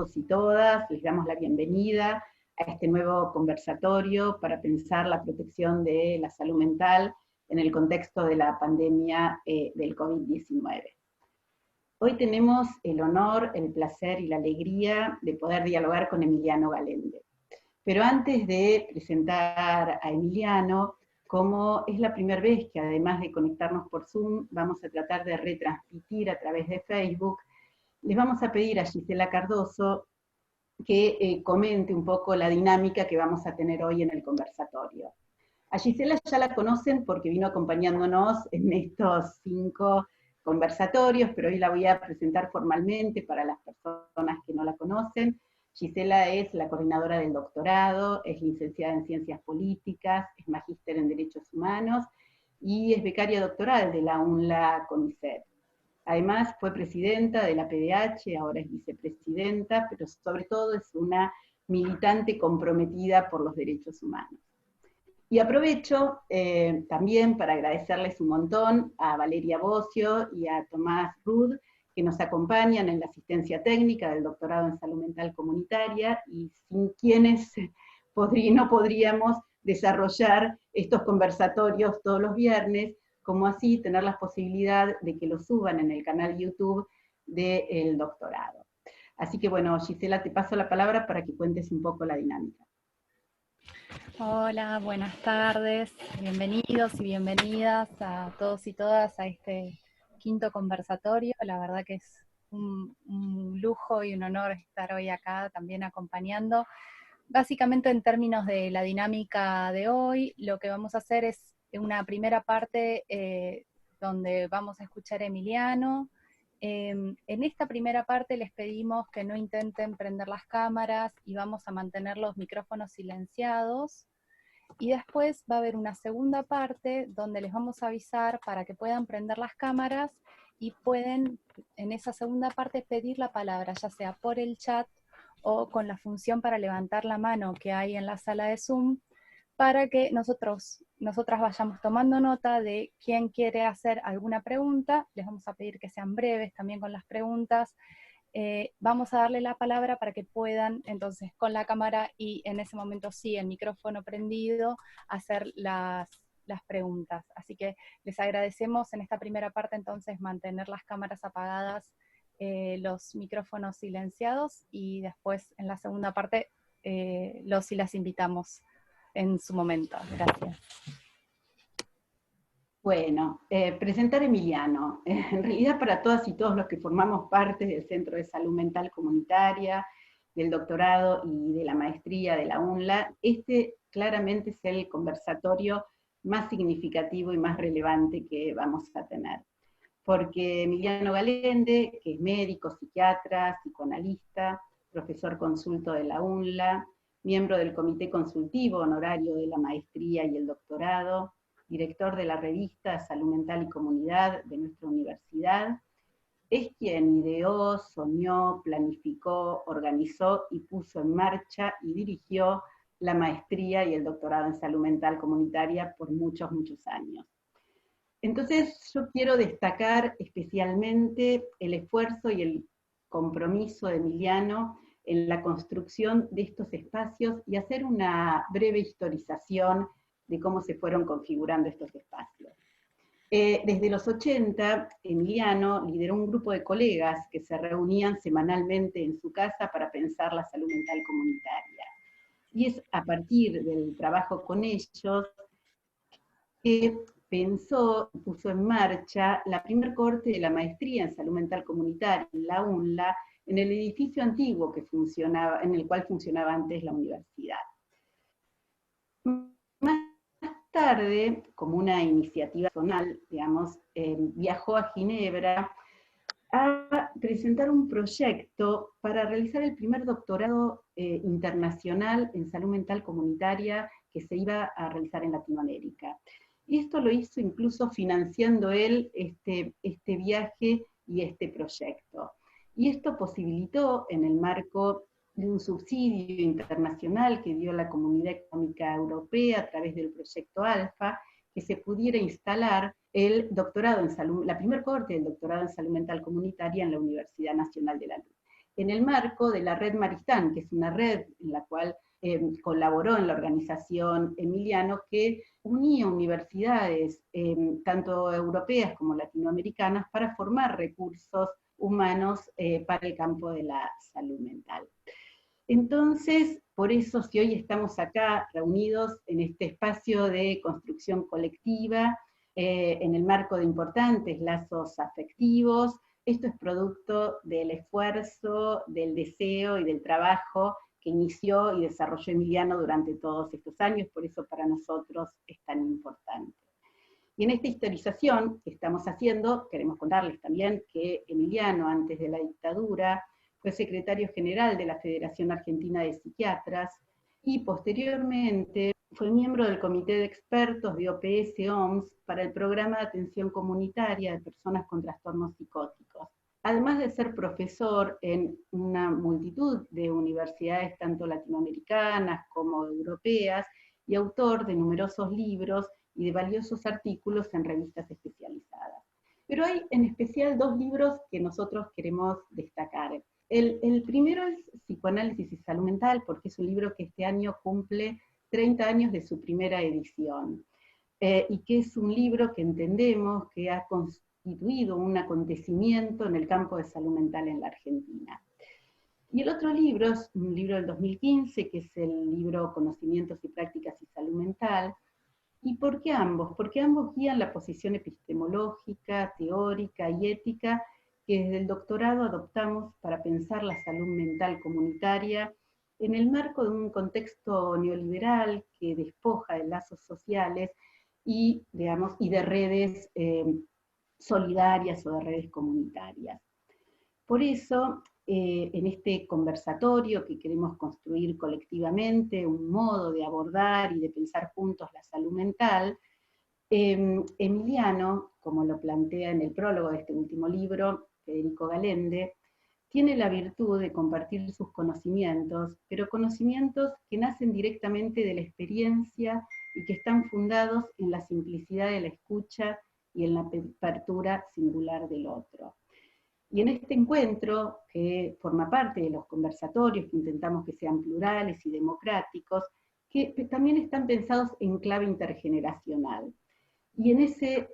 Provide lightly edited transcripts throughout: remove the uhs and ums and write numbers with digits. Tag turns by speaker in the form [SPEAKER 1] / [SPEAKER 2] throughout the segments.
[SPEAKER 1] todos y todas, les damos la bienvenida a este nuevo conversatorio para pensar la protección de la salud mental en el contexto de la pandemia del COVID-19. Hoy tenemos el honor, el placer y la alegría de poder dialogar con Emiliano Galende. Pero antes de presentar a Emiliano, como es la primera vez que además de conectarnos por Zoom, vamos a tratar de retransmitir a través de Facebook, les vamos a pedir a Gisela Cardoso que comente un poco la dinámica que vamos a tener hoy en el conversatorio. A Gisela ya la conocen porque vino acompañándonos en estos 5 conversatorios, pero hoy la voy a presentar formalmente para las personas que no la conocen. Gisela es la coordinadora del doctorado, es licenciada en Ciencias Políticas, es magíster en Derechos Humanos y es becaria doctoral de la UNLA CONICET. Además fue presidenta de la PDH, ahora es vicepresidenta, pero sobre todo es una militante comprometida por los derechos humanos. Y aprovecho también para agradecerles un montón a Valeria Bocio y a Tomás Rud, que nos acompañan en la asistencia técnica del doctorado en salud mental comunitaria, y sin quienes no podríamos desarrollar estos conversatorios todos los viernes, como así tener la posibilidad de que lo suban en el canal YouTube del doctorado. Así que bueno, Gisela, te paso la palabra para que cuentes un poco la dinámica.
[SPEAKER 2] Hola, buenas tardes, bienvenidos y bienvenidas a todos y todas a este 5º conversatorio. La verdad que es un lujo y un honor estar hoy acá también acompañando. Básicamente en términos de la dinámica de hoy, lo que vamos a hacer es una primera parte donde vamos a escuchar a Emiliano. En esta primera parte les pedimos que no intenten prender las cámaras y vamos a mantener los micrófonos silenciados. Y después va a haber una segunda parte donde les vamos a avisar para que puedan prender las cámaras y pueden en esa segunda parte pedir la palabra, ya sea por el chat o con la función para levantar la mano que hay en la sala de Zoom, para que nosotras vayamos tomando nota de quién quiere hacer alguna pregunta. Les vamos a pedir que sean breves también con las preguntas. Vamos a darle la palabra para que puedan, entonces, con la cámara y en ese momento sí, el micrófono prendido, hacer las preguntas. Así que les agradecemos en esta primera parte, entonces, mantener las cámaras apagadas, los micrófonos silenciados, y después, en la segunda parte, los y las invitamos en su momento. Gracias.
[SPEAKER 1] Bueno, presentar a Emiliano. En realidad para todas y todos los que formamos parte del Centro de Salud Mental Comunitaria, del doctorado y de la maestría de la UNLA, este claramente es el conversatorio más significativo y más relevante que vamos a tener. Porque Emiliano Galende, que es médico, psiquiatra, psicoanalista, profesor consulto de la UNLA, miembro del Comité Consultivo Honorario de la Maestría y el Doctorado, director de la revista Salud Mental y Comunidad de nuestra universidad, es quien ideó, soñó, planificó, organizó y puso en marcha y dirigió la maestría y el doctorado en salud mental comunitaria por muchos, muchos años. Entonces yo quiero destacar especialmente el esfuerzo y el compromiso de Emiliano en la construcción de estos espacios y hacer una breve historización de cómo se fueron configurando estos espacios. Desde los 80, Emiliano lideró un grupo de colegas que se reunían semanalmente en su casa para pensar la salud mental comunitaria. Y es a partir del trabajo con ellos que pensó y puso en marcha la primer corte de la maestría en salud mental comunitaria en la UNLA, en el edificio antiguo que funcionaba, en el cual funcionaba antes la universidad. Más tarde, como una iniciativa personal, digamos, viajó a Ginebra a presentar un proyecto para realizar el primer doctorado internacional en salud mental comunitaria que se iba a realizar en Latinoamérica. Y esto lo hizo incluso financiando él este viaje y este proyecto. Y esto posibilitó, en el marco de un subsidio internacional que dio la Comunidad Económica Europea a través del proyecto ALFA, que se pudiera instalar el doctorado en salud, la primer corte del doctorado en salud mental comunitaria en la Universidad Nacional de la Luz. en el marco de la red Maristán, que es una red en la cual colaboró en la organización Emiliano, que unía universidades, tanto europeas como latinoamericanas, para formar recursos humanos para el campo de la salud mental. Entonces, por eso, si hoy estamos acá reunidos en este espacio de construcción colectiva, en el marco de importantes lazos afectivos, esto es producto del esfuerzo, del deseo y del trabajo que inició y desarrolló Emiliano durante todos estos años, por eso para nosotros es tan importante. Y en esta historización que estamos haciendo, queremos contarles también que Emiliano, antes de la dictadura, fue secretario general de la Federación Argentina de Psiquiatras, y posteriormente fue miembro del Comité de Expertos de OPS-OMS para el Programa de Atención Comunitaria de Personas con Trastornos Psicóticos. Además de ser profesor en una multitud de universidades, tanto latinoamericanas como europeas, y autor de numerosos libros y de valiosos artículos en revistas especializadas. Pero hay en especial dos libros que nosotros queremos destacar. El primero es Psicoanálisis y Salud Mental, porque es un libro que este año cumple 30 años de su primera edición, y que es un libro que entendemos que ha constituido un acontecimiento en el campo de salud mental en la Argentina. Y el otro libro es un libro del 2015, que es el libro Conocimientos y Prácticas y Salud Mental. ¿Y por qué ambos? Porque ambos guían la posición epistemológica, teórica y ética que desde el doctorado adoptamos para pensar la salud mental comunitaria en el marco de un contexto neoliberal que despoja de lazos sociales y, digamos, y de redes solidarias o de redes comunitarias. Por eso, en este conversatorio que queremos construir colectivamente, un modo de abordar y de pensar juntos la salud mental, Emiliano, como lo plantea en el prólogo de este último libro, Federico Galende, tiene la virtud de compartir sus conocimientos, pero conocimientos que nacen directamente de la experiencia y que están fundados en la simplicidad de la escucha y en la apertura singular del otro. Y en este encuentro, que forma parte de los conversatorios, que intentamos que sean plurales y democráticos, que también están pensados en clave intergeneracional. Y en ese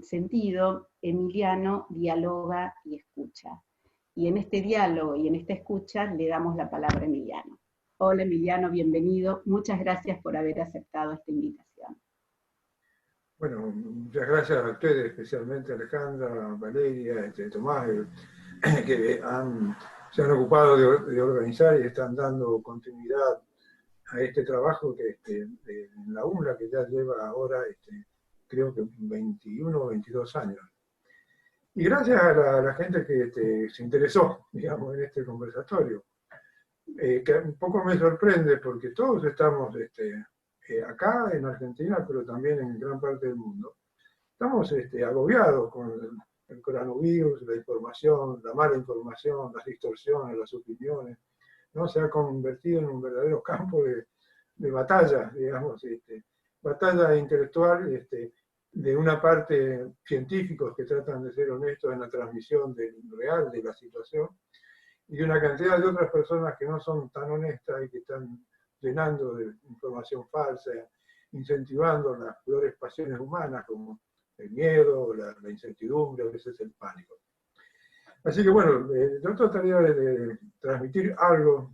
[SPEAKER 1] sentido, Emiliano dialoga y escucha. Y en este diálogo y en esta escucha le damos la palabra a Emiliano. Hola Emiliano, bienvenido. Muchas gracias por haber aceptado esta invitación.
[SPEAKER 3] Bueno, muchas gracias a ustedes, especialmente a Alejandra, Valeria, Tomás, que se han ocupado de organizar y están dando continuidad a este trabajo que en la UNLA, que ya lleva ahora creo que 21 o 22 años. Y gracias a la gente que se interesó, digamos, en este conversatorio, que un poco me sorprende porque todos estamos acá en Argentina, pero también en gran parte del mundo, estamos agobiados con el coronavirus, la información, la mala información, las distorsiones, las opiniones, ¿no? Se ha convertido en un verdadero campo de batalla, digamos, batalla intelectual de una parte científicos que tratan de ser honestos en la transmisión del real de la situación, y de una cantidad de otras personas que no son tan honestas y que están llenando de información falsa, incentivando las peores pasiones humanas como el miedo, la incertidumbre, a veces el pánico. Así que bueno, yo trataría de transmitir algo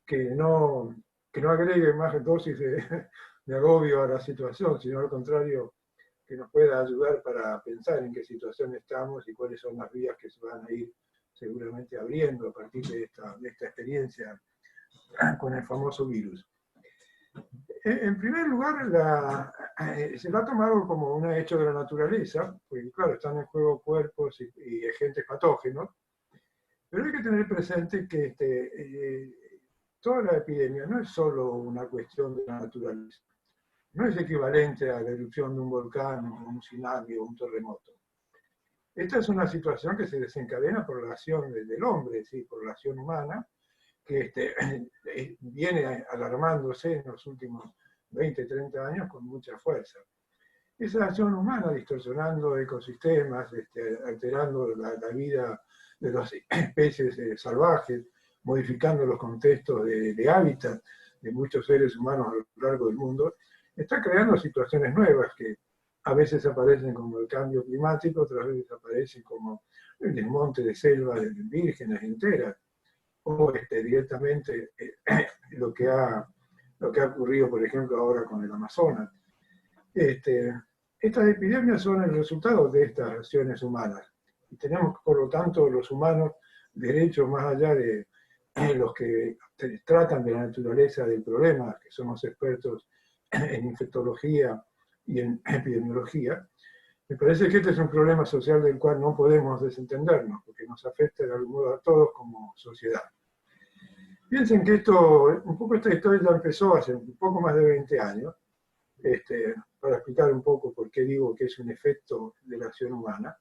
[SPEAKER 3] que no agregue más dosis de agobio a la situación, sino al contrario, que nos pueda ayudar para pensar en qué situación estamos y cuáles son las vías que se van a ir seguramente abriendo a partir de esta experiencia con el famoso virus. En primer lugar, se lo ha tomado como un hecho de la naturaleza, porque claro, están en juego cuerpos y agentes patógenos, pero hay que tener presente que toda la epidemia no es solo una cuestión de la naturaleza, no es equivalente a la erupción de un volcán, o un tsunami o un terremoto. Esta es una situación que se desencadena por la acción del hombre, ¿sí? Por la acción humana, que viene alarmándose en los últimos 20, 30 años con mucha fuerza. Esa acción humana distorsionando ecosistemas, alterando la vida de las especies salvajes, modificando los contextos de hábitat de muchos seres humanos a lo largo del mundo, está creando situaciones nuevas que a veces aparecen como el cambio climático, otras veces aparecen como el desmonte de selvas vírgenes enteras, o directamente lo que ha ocurrido, por ejemplo, ahora con el Amazonas. Estas epidemias son el resultado de estas acciones humanas. Y tenemos, por lo tanto, los humanos derechos más allá de los que tratan de la naturaleza del problema, que son los expertos en infectología y en epidemiología. Me parece que este es un problema social del cual no podemos desentendernos, porque nos afecta de algún modo a todos como sociedad. Piensen que esta historia ya empezó hace un poco más de 20 años, para explicar un poco por qué digo que es un efecto de la acción humana.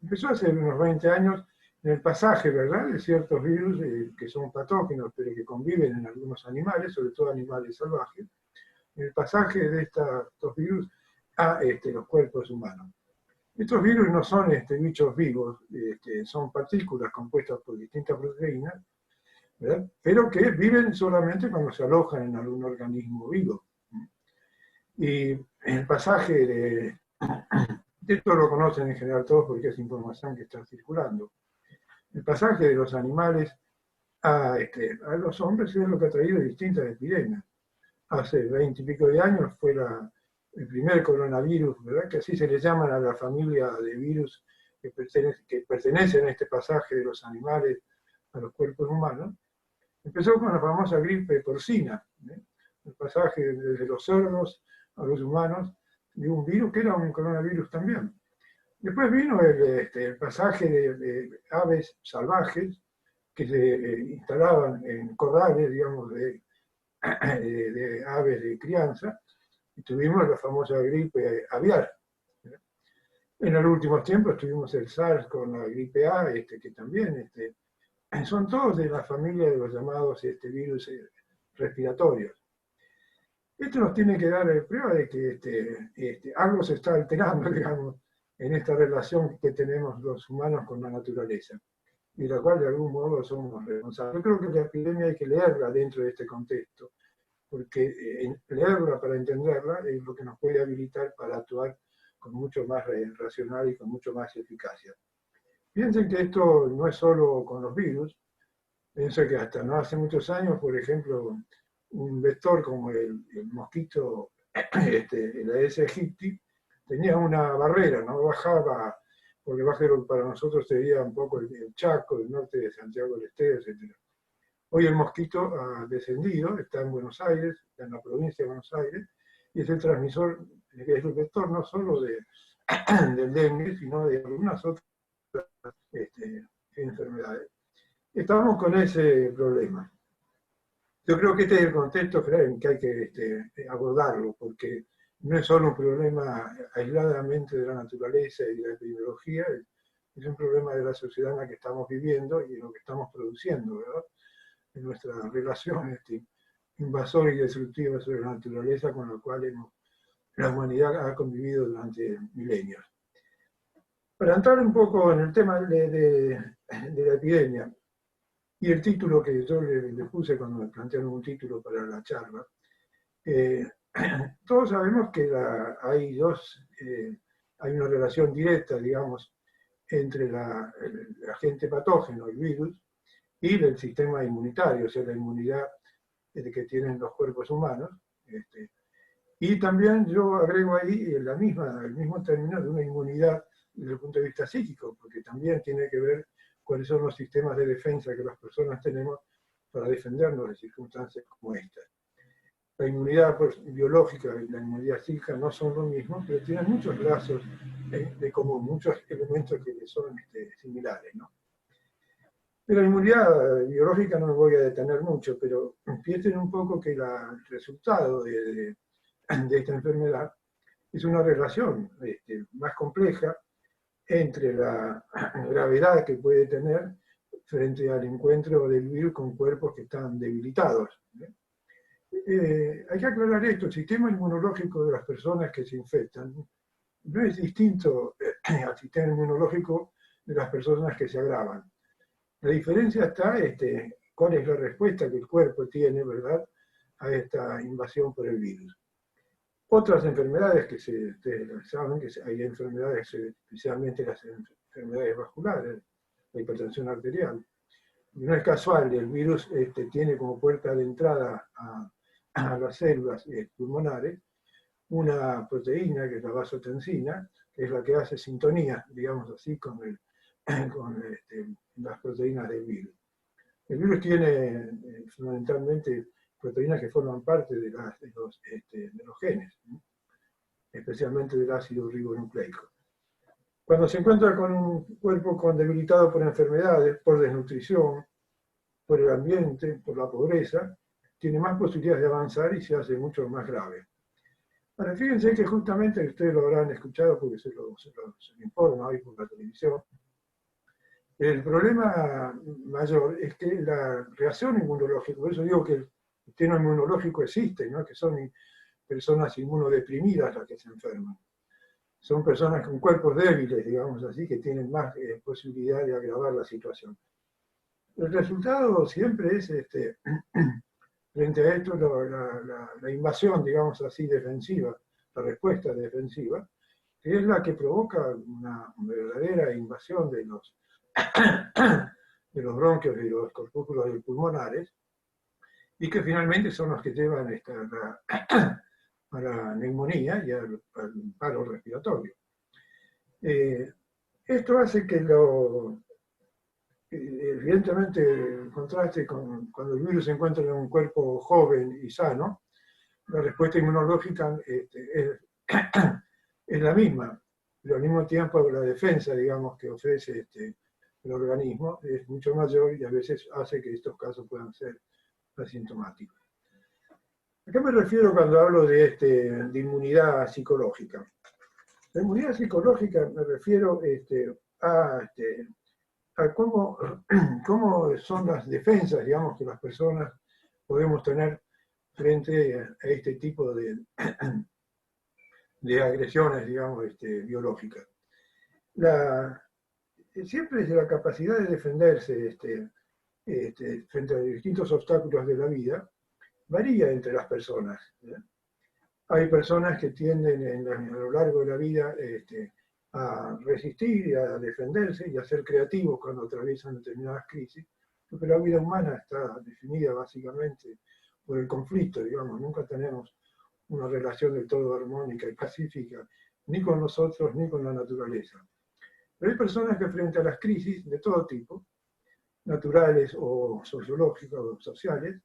[SPEAKER 3] Empezó hace unos 20 años en el pasaje, ¿verdad?, de ciertos virus que son patógenos, pero que conviven en algunos animales, sobre todo animales salvajes, en el pasaje de estos virus a los cuerpos humanos. Estos virus no son bichos vivos, son partículas compuestas por distintas proteínas, ¿verdad?, pero que viven solamente cuando se alojan en algún organismo vivo. Y el pasaje de esto lo conocen en general todos porque es información que está circulando. El pasaje de los animales a los hombres es lo que ha traído distintas epidemias. Hace 20 y pico de años fue el primer coronavirus, ¿verdad?, que así se le llaman a la familia de virus que pertenecen a este pasaje de los animales a los cuerpos humanos. Empezó con la famosa gripe porcina, el pasaje desde los cerdos a los humanos de un virus que era un coronavirus también. Después vino el pasaje de aves salvajes que se instalaban en corrales, digamos, de aves de crianza, y tuvimos la famosa gripe aviar. En los últimos tiempos tuvimos el SARS con la gripe A, que también son todos de la familia de los llamados virus respiratorios. Esto nos tiene que dar prueba de que algo se está alterando, digamos, en esta relación que tenemos los humanos con la naturaleza, y de la cual de algún modo somos responsables. Yo creo que la epidemia hay que leerla dentro de este contexto, porque leerla para entenderla es lo que nos puede habilitar para actuar con mucho más racional y con mucho más eficacia. Piensen que esto no es solo con los virus. Pienso que hasta no hace muchos años, por ejemplo, un vector como el mosquito, el Aedes aegypti, tenía una barrera, no bajaba, porque bajero para nosotros sería un poco el Chaco, el norte de Santiago del Estero, etc. Hoy el mosquito ha descendido, está en Buenos Aires, está en la provincia de Buenos Aires, y es el transmisor, es el vector no solo del dengue, sino de algunas otras enfermedades. Estamos con ese problema. Yo creo que este es el contexto en que hay que abordarlo, porque no es solo un problema aisladamente de la naturaleza y de la epidemiología, es un problema de la sociedad en la que estamos viviendo y en lo que estamos produciendo, ¿verdad?, en nuestra relación invasora y destructiva sobre la naturaleza con la cual la humanidad ha convivido durante milenios. Para entrar un poco en el tema de la epidemia, y el título que yo le puse cuando me plantearon un título para la charla, todos sabemos que hay una relación directa, digamos, entre el agente patógeno, el virus, y el sistema inmunitario, o sea, la inmunidad que tienen los cuerpos humanos. Y también yo agrego ahí el mismo término de una inmunidad desde el punto de vista psíquico, porque también tiene que ver cuáles son los sistemas de defensa que las personas tenemos para defendernos de circunstancias como estas. La inmunidad biológica y la inmunidad psíquica no son lo mismo, pero tienen muchos lazos de común, muchos elementos que son similares, ¿no? De la inmunidad biológica no me voy a detener mucho, pero piensen un poco que el resultado de esta enfermedad es una relación más compleja entre la gravedad que puede tener frente al encuentro del virus con cuerpos que están debilitados. Hay que aclarar esto: el sistema inmunológico de las personas que se infectan no es distinto al sistema inmunológico de las personas que se agravan. La diferencia está, cuál es la respuesta que el cuerpo tiene, ¿verdad?, a esta invasión por el virus. Otras enfermedades que ustedes saben que hay enfermedades, especialmente las enfermedades vasculares, la hipertensión arterial. No es casual, el virus tiene como puerta de entrada a las células pulmonares una proteína que es la vasotensina, que es la que hace sintonía, digamos así, con las proteínas del virus. El virus tiene fundamentalmente proteínas que forman parte de los genes, ¿no?, especialmente del ácido ribonucleico. Cuando se encuentra con un cuerpo debilitado por enfermedades, por desnutrición, por el ambiente, por la pobreza, tiene más posibilidades de avanzar y se hace mucho más grave. Ahora, fíjense que justamente ustedes lo habrán escuchado porque se lo informa hoy por la televisión. El problema mayor es que la reacción inmunológica, por eso digo que el sistema inmunológico existe, ¿no?, que son personas inmunodeprimidas las que se enferman. Son personas con cuerpos débiles, digamos así, que tienen más posibilidad de agravar la situación. El resultado siempre es, frente a esto, la invasión, digamos así, defensiva, la respuesta defensiva, que es la que provoca una verdadera invasión de los bronquios y los corpúsculos pulmonares, y que finalmente son los que llevan a la neumonía y al paro respiratorio. Esto hace que evidentemente el contraste con cuando el virus se encuentra en un cuerpo joven y sano, la respuesta inmunológica es la misma, pero al mismo tiempo la defensa, digamos, que ofrece el organismo es mucho mayor y a veces hace que estos casos puedan ser asintomáticos. ¿A qué me refiero cuando hablo de inmunidad psicológica? La inmunidad psicológica me refiero a cómo son las defensas, digamos, que las personas podemos tener frente a este tipo de agresiones, digamos, biológicas. Siempre es la capacidad de defenderse frente a distintos obstáculos de la vida, varía entre las personas. Hay personas que tienden a lo largo de la vida a resistir y a defenderse y a ser creativos cuando atraviesan determinadas crisis, porque la vida humana está definida básicamente por el conflicto, digamos, nunca tenemos una relación del todo armónica y pacífica, ni con nosotros ni con la naturaleza. Pero hay personas que frente a las crisis de todo tipo, naturales o sociológicas o sociales,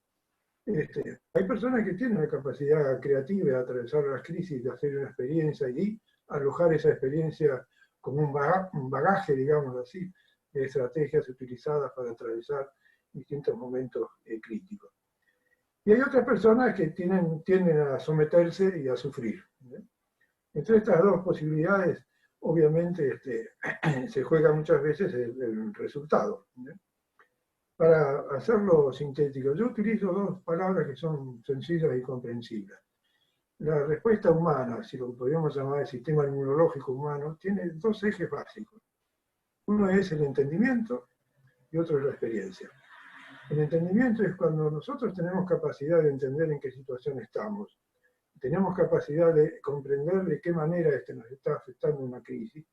[SPEAKER 3] hay personas que tienen la capacidad creativa de atravesar las crisis, de hacer una experiencia y alojar esa experiencia como un bagaje, digamos así, de estrategias utilizadas para atravesar distintos momentos críticos. Y hay otras personas que tienden a someterse y a sufrir. Entre estas dos posibilidades, obviamente, se juega muchas veces el resultado. Para hacerlo sintético, yo utilizo dos palabras que son sencillas y comprensibles. La respuesta humana, si lo podríamos llamar el sistema inmunológico humano, tiene dos ejes básicos. Uno es el entendimiento y otro es la experiencia. El entendimiento es cuando nosotros tenemos capacidad de entender en qué situación estamos, tenemos capacidad de comprender de qué manera nos está afectando una crisis.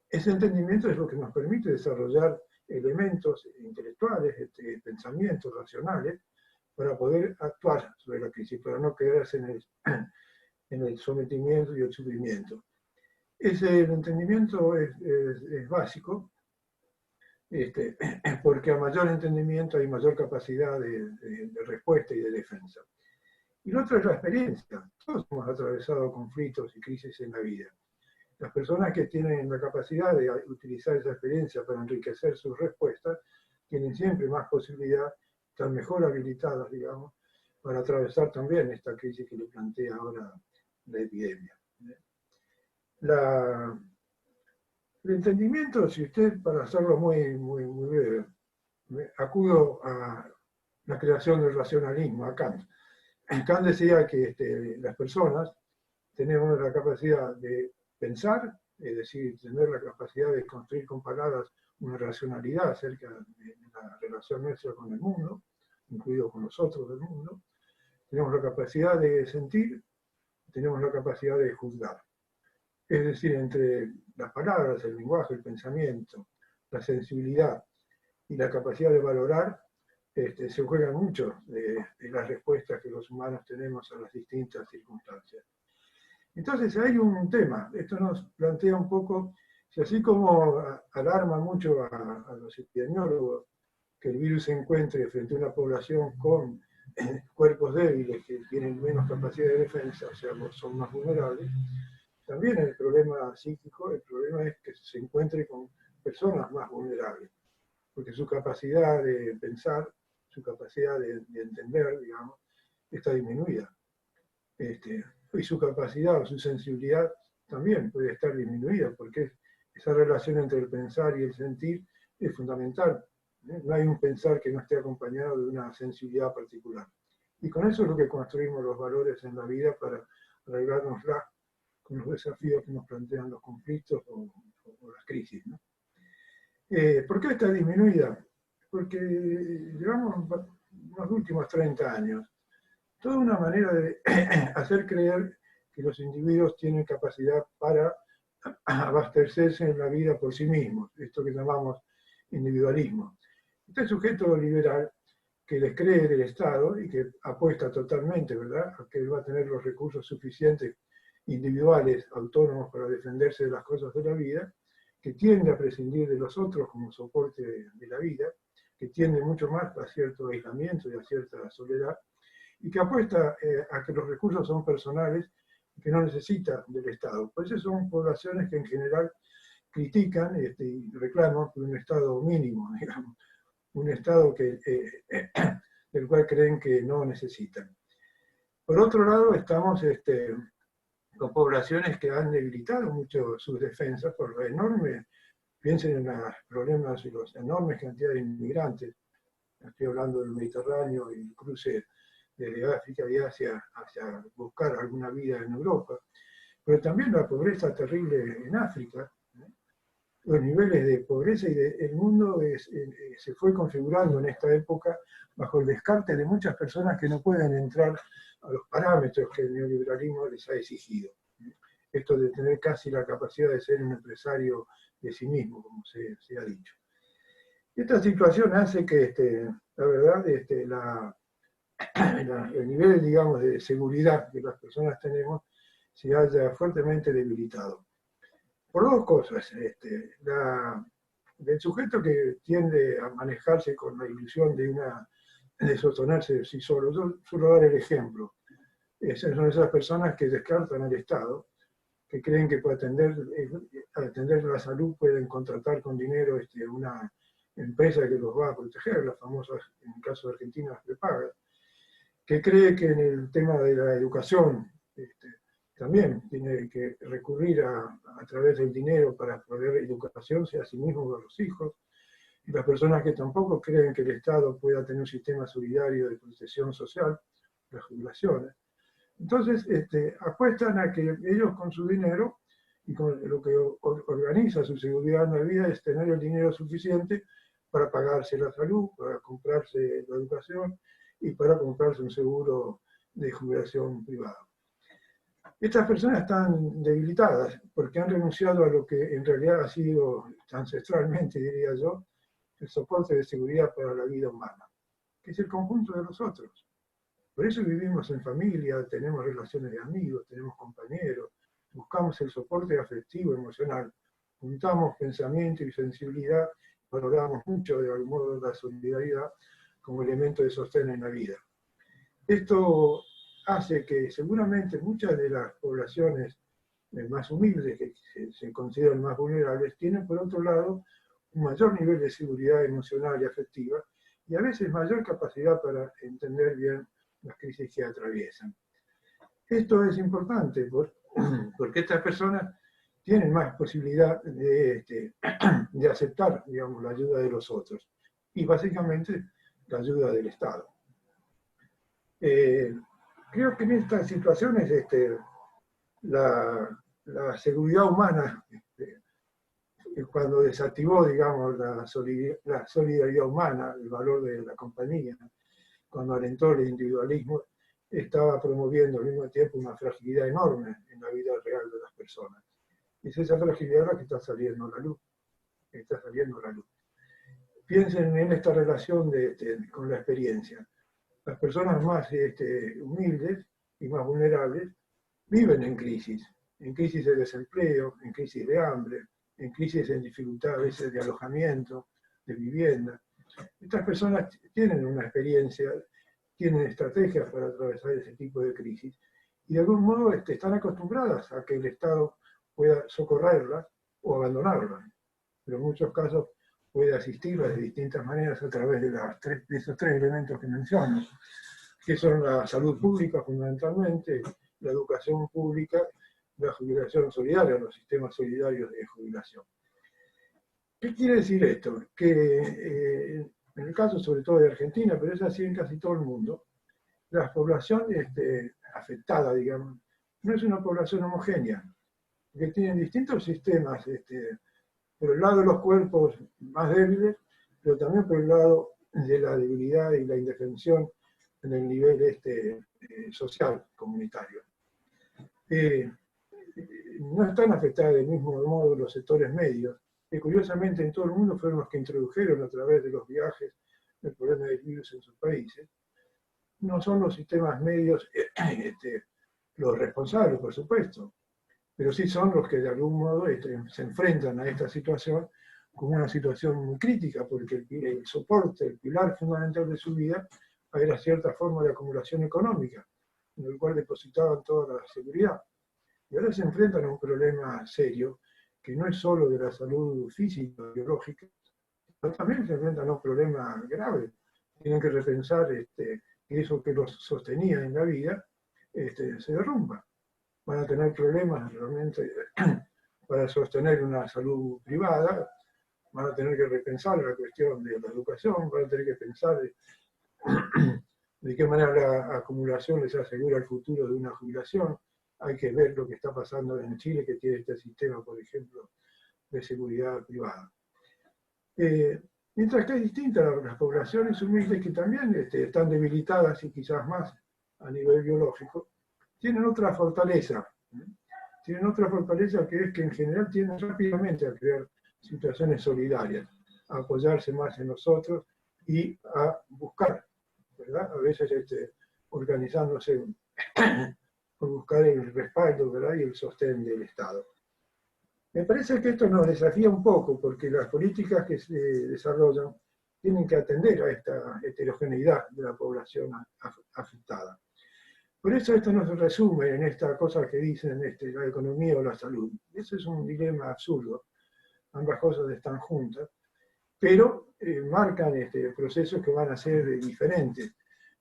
[SPEAKER 3] Ese entendimiento es lo que nos permite desarrollar elementos intelectuales, pensamientos racionales, para poder actuar sobre la crisis, para no quedarse en el sometimiento y el sufrimiento. Ese entendimiento es básico, porque a mayor entendimiento hay mayor capacidad de respuesta y de defensa. Y lo otro es la experiencia. Todos hemos atravesado conflictos y crisis en la vida. Las personas que tienen la capacidad de utilizar esa experiencia para enriquecer sus respuestas tienen siempre más posibilidad, están mejor habilitadas, digamos, para atravesar también esta crisis que le plantea ahora la epidemia. El entendimiento, si usted, para hacerlo muy breve, acudo a la creación del racionalismo, a Kant. Kant decía que las personas tenemos la capacidad de pensar, es decir, tener la capacidad de construir con palabras una racionalidad acerca de la relación nuestra con el mundo, incluido con los otros del mundo. Tenemos la capacidad de sentir, tenemos la capacidad de juzgar. Es decir, entre las palabras, el lenguaje, el pensamiento, la sensibilidad y la capacidad de valorar, se juegan mucho de las respuestas que los humanos tenemos a las distintas circunstancias. Entonces hay un tema, esto nos plantea un poco, si así como alarma mucho a los epidemiólogos que el virus se encuentre frente a una población con cuerpos débiles que tienen menos capacidad de defensa, o sea, son más vulnerables, también el problema psíquico, el problema es que se encuentre con personas más vulnerables, porque su capacidad de pensar, su capacidad de entender, digamos, está disminuida. Y su capacidad o su sensibilidad también puede estar disminuida, porque esa relación entre el pensar y el sentir es fundamental. No hay un pensar que no esté acompañado de una sensibilidad particular. Y con eso es lo que construimos los valores en la vida para arreglárnosla con los desafíos que nos plantean los conflictos o las crisis, ¿no? ¿Por qué está disminuida? Porque llevamos los últimos 30 años toda una manera de hacer creer que los individuos tienen capacidad para abastecerse en la vida por sí mismos, esto que llamamos individualismo. Este sujeto liberal que descree del Estado y que apuesta totalmente, ¿verdad?, a que él va a tener los recursos suficientes individuales, autónomos, para defenderse de las cosas de la vida, que tiende a prescindir de los otros como soporte de la vida, que tiende mucho más a cierto aislamiento y a cierta soledad, y que apuesta a que los recursos son personales y que no necesita del Estado. Por eso son poblaciones que en general critican y reclaman por un Estado mínimo, digamos, un Estado del cual creen que no necesitan. Por otro lado, estamos con poblaciones que han debilitado mucho sus defensas por la enorme, piensen en los problemas y las enormes cantidades de inmigrantes. Estoy hablando del Mediterráneo y el cruce desde África y Asia hacia buscar alguna vida en Europa, pero también la pobreza terrible en África. Los niveles de pobreza y el mundo se fue configurando en esta época bajo el descarte de muchas personas que no pueden entrar a los parámetros que el neoliberalismo les ha exigido. Esto de tener casi la capacidad de ser un empresario de sí mismo, como se ha dicho. Esta situación hace que, la verdad, el nivel, digamos, de seguridad que las personas tenemos se haya fuertemente debilitado. Por dos cosas. El sujeto que tiende a manejarse con la ilusión de sostenerse de sí solo. Yo suelo dar el ejemplo. Son esas personas que descartan al Estado, que creen que para atender la salud pueden contratar con dinero una empresa que los va a proteger, las famosas, en el caso de Argentina, las prepagas, que cree que en el tema de la educación también tiene que recurrir a través del dinero para proveer educación, sea a sí mismo o a los hijos, y las personas que tampoco creen que el Estado pueda tener un sistema solidario de protección social, las jubilaciones. Entonces, apuestan a que ellos con su dinero y con lo que organiza su seguridad en la vida es tener el dinero suficiente para pagarse la salud, para comprarse la educación y para comprarse un seguro de jubilación privado. Estas personas están debilitadas porque han renunciado a lo que en realidad ha sido ancestralmente, diría yo, el soporte de seguridad para la vida humana, que es el conjunto de los otros. Por eso vivimos en familia, tenemos relaciones de amigos, tenemos compañeros, buscamos el soporte afectivo, emocional, juntamos pensamiento y sensibilidad, valoramos mucho de algún modo la solidaridad como elemento de sostén en la vida. Esto hace que seguramente muchas de las poblaciones más humildes, que se consideran más vulnerables, tienen por otro lado un mayor nivel de seguridad emocional y afectiva, y a veces mayor capacidad para entender bien las crisis que atraviesan. Esto es importante porque estas personas tienen más posibilidad de aceptar, digamos, la ayuda de los otros, y básicamente la ayuda del Estado. Creo que en estas situaciones la seguridad humana cuando desactivó, digamos, la solidaridad humana, el valor de la compañía, cuando alentó el individualismo, estaba promoviendo al mismo tiempo una fragilidad enorme en la vida real de las personas. Y es esa fragilidad la que está saliendo a la luz. Está saliendo a la luz. Piensen en esta relación con la experiencia. Las personas más humildes y más vulnerables viven en crisis de desempleo, en crisis de hambre, en crisis en dificultad a veces de alojamiento, de vivienda. Estas personas tienen una experiencia, tienen estrategias para atravesar ese tipo de crisis y de algún modo están acostumbradas a que el Estado pueda socorrerlas o abandonarlas. Pero en muchos casos puede asistirlas de distintas maneras a través de esos tres elementos que menciono, que son la salud pública fundamentalmente, la educación pública, la jubilación solidaria, los sistemas solidarios de jubilación. ¿Qué quiere decir esto? Que en el caso sobre todo de Argentina, pero es así en casi todo el mundo, la población afectada, digamos, no es una población homogénea, que tienen distintos sistemas, por el lado de los cuerpos más débiles, pero también por el lado de la debilidad y la indefensión en el nivel social, comunitario. No están afectados del mismo modo los sectores medios, que curiosamente en todo el mundo fueron los que introdujeron a través de los viajes el problema del virus en sus países. No son los sistemas medios los responsables, por supuesto, pero sí son los que de algún modo se enfrentan a esta situación como una situación muy crítica, porque el soporte, el pilar fundamental de su vida era cierta forma de acumulación económica, en el cual depositaban toda la seguridad. Y ahora se enfrentan a un problema serio, que no es solo de la salud física, biológica, pero también se enfrentan a un problema grave. Tienen que repensar que eso que los sostenía en la vida se derrumba. Van a tener problemas realmente para sostener una salud privada, van a tener que repensar la cuestión de la educación, van a tener que pensar de qué manera la acumulación les asegura el futuro de una jubilación. Hay que ver lo que está pasando en Chile, que tiene este sistema, por ejemplo, de seguridad privada. Mientras que hay distintas las poblaciones humildes que también están debilitadas y quizás más a nivel biológico, tienen otra fortaleza. Tienen otra fortaleza que es que en general tienden rápidamente a crear situaciones solidarias, a apoyarse más en nosotros y a buscar, ¿verdad? A veces organizándose por buscar el respaldo, ¿verdad? Y el sostén del Estado. Me parece que esto nos desafía un poco, porque las políticas que se desarrollan tienen que atender a esta heterogeneidad de la población afectada. Por eso esto no se resume en esta cosa que dicen la economía o la salud. Eso es un dilema absurdo. Ambas cosas están juntas, pero marcan procesos que van a ser diferentes.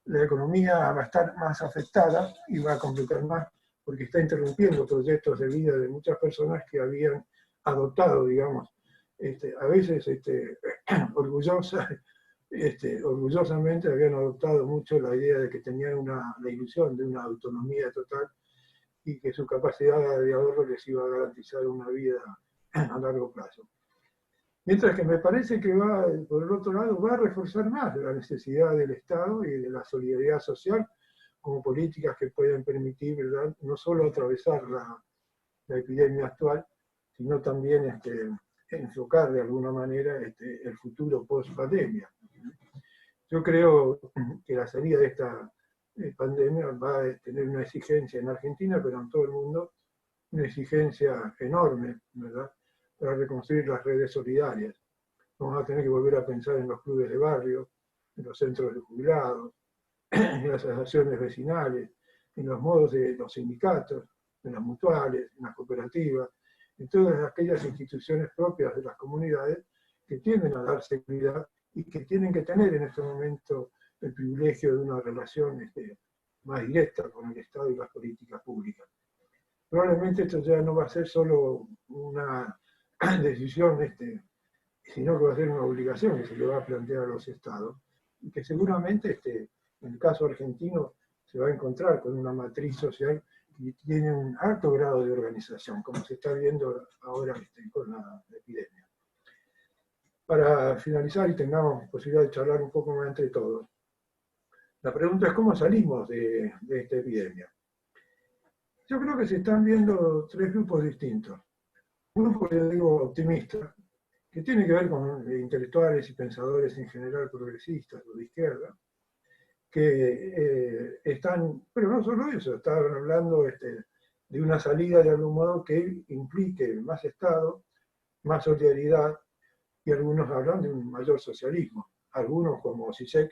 [SPEAKER 3] La economía va a estar más afectada y va a complicar más porque está interrumpiendo proyectos de vida de muchas personas que habían adoptado, digamos, a veces orgullosamente habían adoptado mucho la idea de que tenían la ilusión de una autonomía total y que su capacidad de ahorro les iba a garantizar una vida a largo plazo. Mientras que me parece que por el otro lado, va a reforzar más la necesidad del Estado y de la solidaridad social como políticas que puedan permitir, ¿verdad?, no solo atravesar la epidemia actual, sino también enfocar de alguna manera el futuro post-pandemia. Yo creo que la salida de esta pandemia va a tener una exigencia en Argentina, pero en todo el mundo, una exigencia enorme, ¿verdad?, para reconstruir las redes solidarias. Vamos a tener que volver a pensar en los clubes de barrio, en los centros de jubilados, en las asociaciones vecinales, en los modos de los sindicatos, en las mutuales, en las cooperativas, en todas aquellas instituciones propias de las comunidades que tienden a dar seguridad y que tienen que tener en este momento el privilegio de una relación más directa con el Estado y las políticas públicas. Probablemente esto ya no va a ser solo una decisión, sino que va a ser una obligación que se le va a plantear a los Estados, y que seguramente en el caso argentino se va a encontrar con una matriz social que tiene un alto grado de organización, como se está viendo ahora con la epidemia. para finalizar y tengamos posibilidad de charlar un poco más entre todos. La pregunta es cómo salimos de esta epidemia. Yo creo que se están viendo tres grupos distintos. Un grupo, yo digo, optimista, que tiene que ver con intelectuales y pensadores en general progresistas o de izquierda, que están, pero no solo eso, estaban hablando de una salida de algún modo que implique más Estado, más solidaridad, y algunos hablan de un mayor socialismo. Algunos, como Zizek,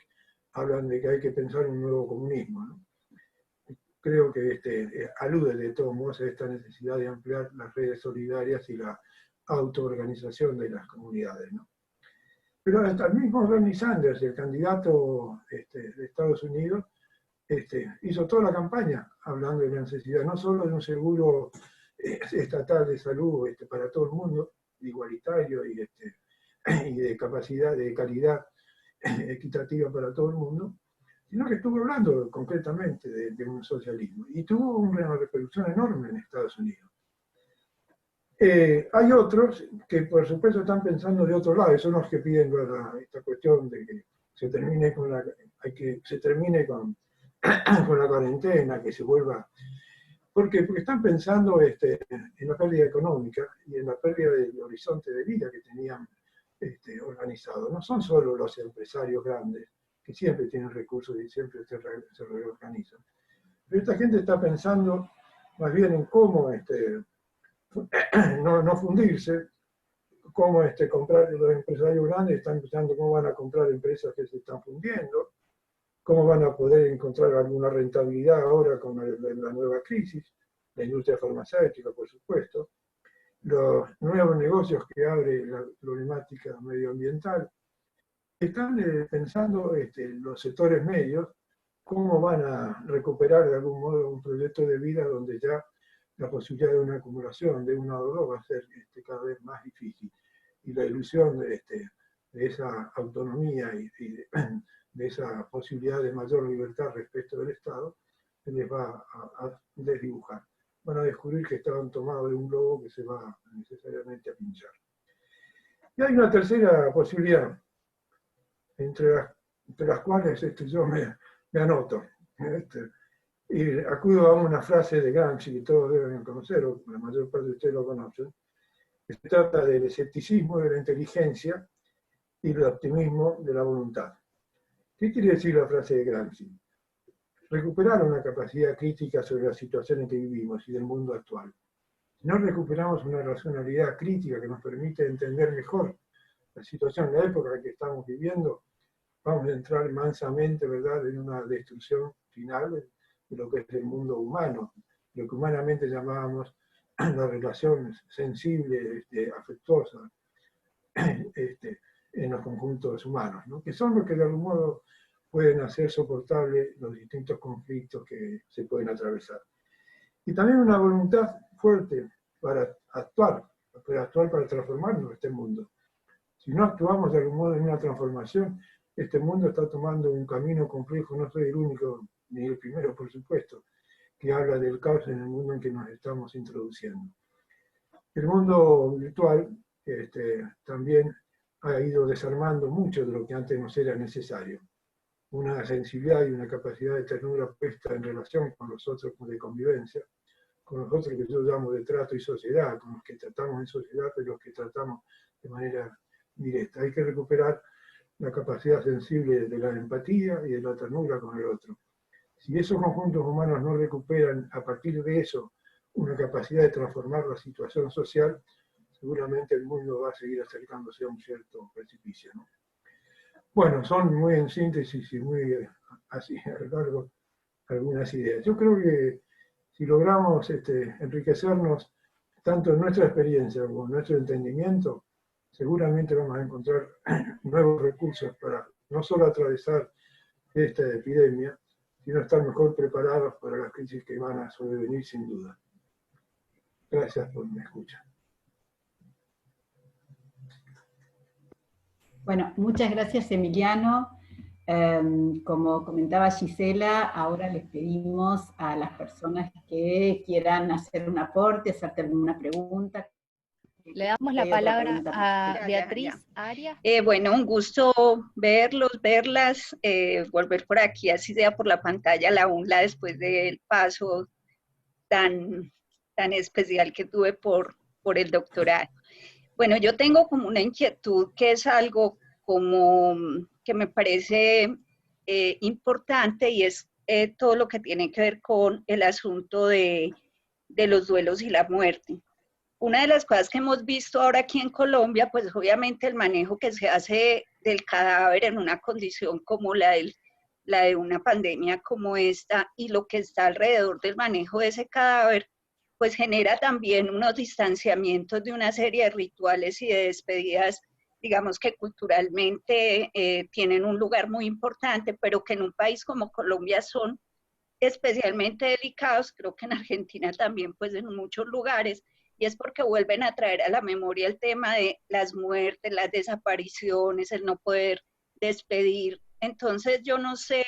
[SPEAKER 3] hablan de que hay que pensar un nuevo comunismo, ¿no? Creo que alude de todos modos a esta necesidad de ampliar las redes solidarias y la autoorganización de las comunidades, ¿no? Pero hasta el mismo Bernie Sanders, el candidato de Estados Unidos, hizo toda la campaña hablando de la necesidad no solo de un seguro estatal de salud para todo el mundo, igualitario y de capacidad, de calidad equitativa para todo el mundo, sino que estuvo hablando concretamente de un socialismo. Y tuvo una repercusión enorme en Estados Unidos. Hay otros que por supuesto están pensando de otro lado, son los que piden esta cuestión de que se termine con la cuarentena, que se vuelva... Porque están pensando en la pérdida económica y en la pérdida del horizonte de vida que tenían organizado. No son solo los empresarios grandes, que siempre tienen recursos y siempre se reorganizan. Pero esta gente está pensando más bien en cómo no fundirse, cómo comprar, los empresarios grandes están pensando cómo van a comprar empresas que se están fundiendo, cómo van a poder encontrar alguna rentabilidad ahora con la nueva crisis, la industria farmacéutica, por supuesto, los nuevos negocios que abre la problemática medioambiental. Están pensando los sectores medios, cómo van a recuperar de algún modo un proyecto de vida donde ya la posibilidad de una acumulación de una o dos va a ser cada vez más difícil. Y la ilusión de esa autonomía y de esa posibilidad de mayor libertad respecto del Estado se les va a desdibujar. Van a descubrir que estaban tomados de un globo que se va necesariamente a pinchar. Y hay una tercera posibilidad, entre las cuales yo me anoto. Y acudo a una frase de Gramsci que todos deben conocer, o la mayor parte de ustedes lo conocen, que se trata del escepticismo de la inteligencia y el optimismo de la voluntad. ¿Qué quiere decir la frase de Gramsci? Recuperar una capacidad crítica sobre la situación en que vivimos y del mundo actual. Si no recuperamos una racionalidad crítica que nos permite entender mejor la situación, la época en que estamos viviendo, vamos a entrar mansamente, ¿verdad?, en una destrucción final de lo que es el mundo humano, lo que humanamente llamábamos la relación sensible, afectuosa, en los conjuntos humanos, ¿no? Que son los que de algún modo pueden hacer soportables los distintos conflictos que se pueden atravesar. Y también una voluntad fuerte para actuar para transformarnos este mundo. Si no actuamos de algún modo en una transformación, este mundo está tomando un camino complejo, no soy el único, ni el primero por supuesto, que habla del caos en el mundo en que nos estamos introduciendo. El mundo virtual también ha ido desarmando mucho de lo que antes nos era necesario. Una sensibilidad y una capacidad de ternura puesta en relación con los otros de convivencia, con los otros que yo llamo de trato y sociedad, con los que tratamos en sociedad y los que tratamos de manera directa. Hay que recuperar la capacidad sensible de la empatía y de la ternura con el otro. Si esos conjuntos humanos no recuperan a partir de eso una capacidad de transformar la situación social, seguramente el mundo va a seguir acercándose a un cierto precipicio, ¿no? Bueno, son muy en síntesis y muy así a lo largo algunas ideas. Yo creo que si logramos enriquecernos tanto en nuestra experiencia como en nuestro entendimiento, seguramente vamos a encontrar nuevos recursos para no solo atravesar esta epidemia, sino estar mejor preparados para las crisis que van a sobrevenir sin duda. Gracias por mi escucha.
[SPEAKER 1] Bueno, muchas gracias, Emiliano. Como comentaba Gisela, ahora les pedimos a las personas que quieran hacer un aporte, hacerte alguna pregunta,
[SPEAKER 2] Le damos la
[SPEAKER 1] Hay otra
[SPEAKER 2] palabra
[SPEAKER 1] pregunta.
[SPEAKER 2] a
[SPEAKER 4] Ya,
[SPEAKER 2] Beatriz
[SPEAKER 4] ya.
[SPEAKER 2] Arias.
[SPEAKER 4] Bueno, un gusto verlos, verlas, volver por aquí, así sea por la pantalla, la UNLA, después del paso tan, tan especial que tuve por el doctorado. Bueno, yo tengo como una inquietud que es algo como que me parece importante, y es todo lo que tiene que ver con el asunto de los duelos y la muerte. Una de las cosas que hemos visto ahora aquí en Colombia, pues obviamente el manejo que se hace del cadáver en una condición como la de una pandemia como esta, y lo que está alrededor del manejo de ese cadáver, pues genera también unos distanciamientos de una serie de rituales y de despedidas, digamos que culturalmente tienen un lugar muy importante, pero que en un país como Colombia son especialmente delicados. Creo que en Argentina también, pues en muchos lugares, y es porque vuelven a traer a la memoria el tema de las muertes, las desapariciones, el no poder despedir. Entonces yo no sé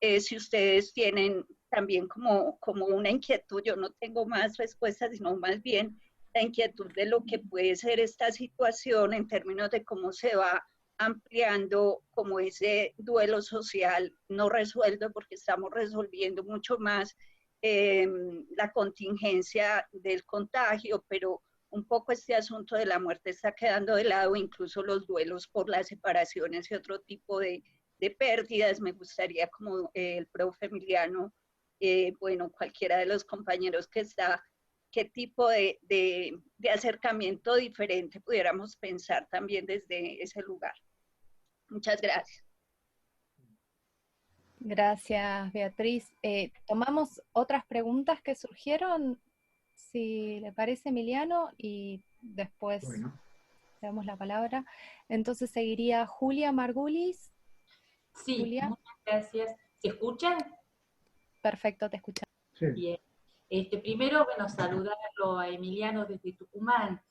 [SPEAKER 4] si ustedes tienen también como una inquietud. Yo no tengo más respuestas, sino más bien la inquietud de lo que puede ser esta situación en términos de cómo se va ampliando como ese duelo social no resuelto, porque estamos resolviendo mucho más la contingencia del contagio, pero un poco este asunto de la muerte está quedando de lado, incluso los duelos por las separaciones y otro tipo de pérdidas. Me gustaría, como el profe Emiliano, bueno, cualquiera de los compañeros que está, qué tipo de acercamiento diferente pudiéramos pensar también desde ese lugar. Muchas gracias.
[SPEAKER 2] Gracias, Beatriz. Tomamos otras preguntas que surgieron, si le parece, Emiliano, y después le damos la palabra. Entonces seguiría Julia Margulis.
[SPEAKER 5] Sí,
[SPEAKER 2] Julia.
[SPEAKER 5] muchas gracias. ¿Se escuchan?
[SPEAKER 2] Perfecto, te escuchamos.
[SPEAKER 3] Sí.
[SPEAKER 5] Bien. Primero, bueno, saludarlo a Emiliano desde Tucumán.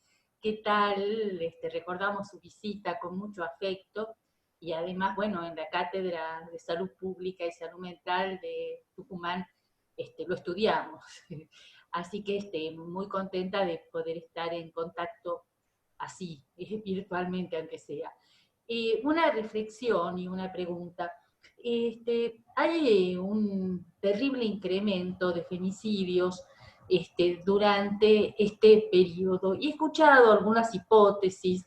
[SPEAKER 5] ¿Qué tal? Recordamos su visita con mucho afecto, y además, bueno, en la Cátedra de Salud Pública y Salud Mental de Tucumán lo estudiamos. Así que muy contenta de poder estar en contacto así, virtualmente aunque sea. Una reflexión y una pregunta. Hay un terrible incremento de femicidios durante este periodo, y he escuchado algunas hipótesis,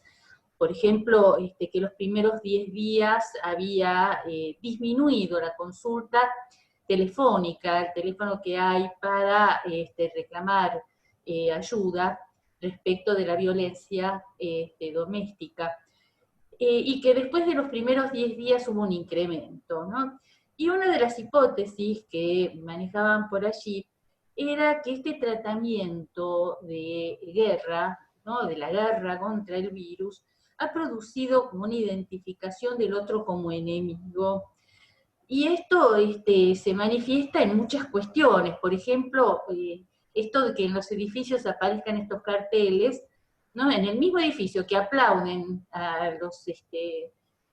[SPEAKER 5] por ejemplo, que los primeros 10 días había disminuido la consulta telefónica, el teléfono que hay para reclamar ayuda respecto de la violencia doméstica. Y que después de los primeros 10 días hubo un incremento, ¿no? Y una de las hipótesis que manejaban por allí era que este tratamiento de guerra, ¿no?, de la guerra contra el virus, ha producido como una identificación del otro como enemigo. Y esto se manifiesta en muchas cuestiones. Por ejemplo, esto de que en los edificios aparezcan estos carteles, ¿no?, en el mismo edificio que aplauden a los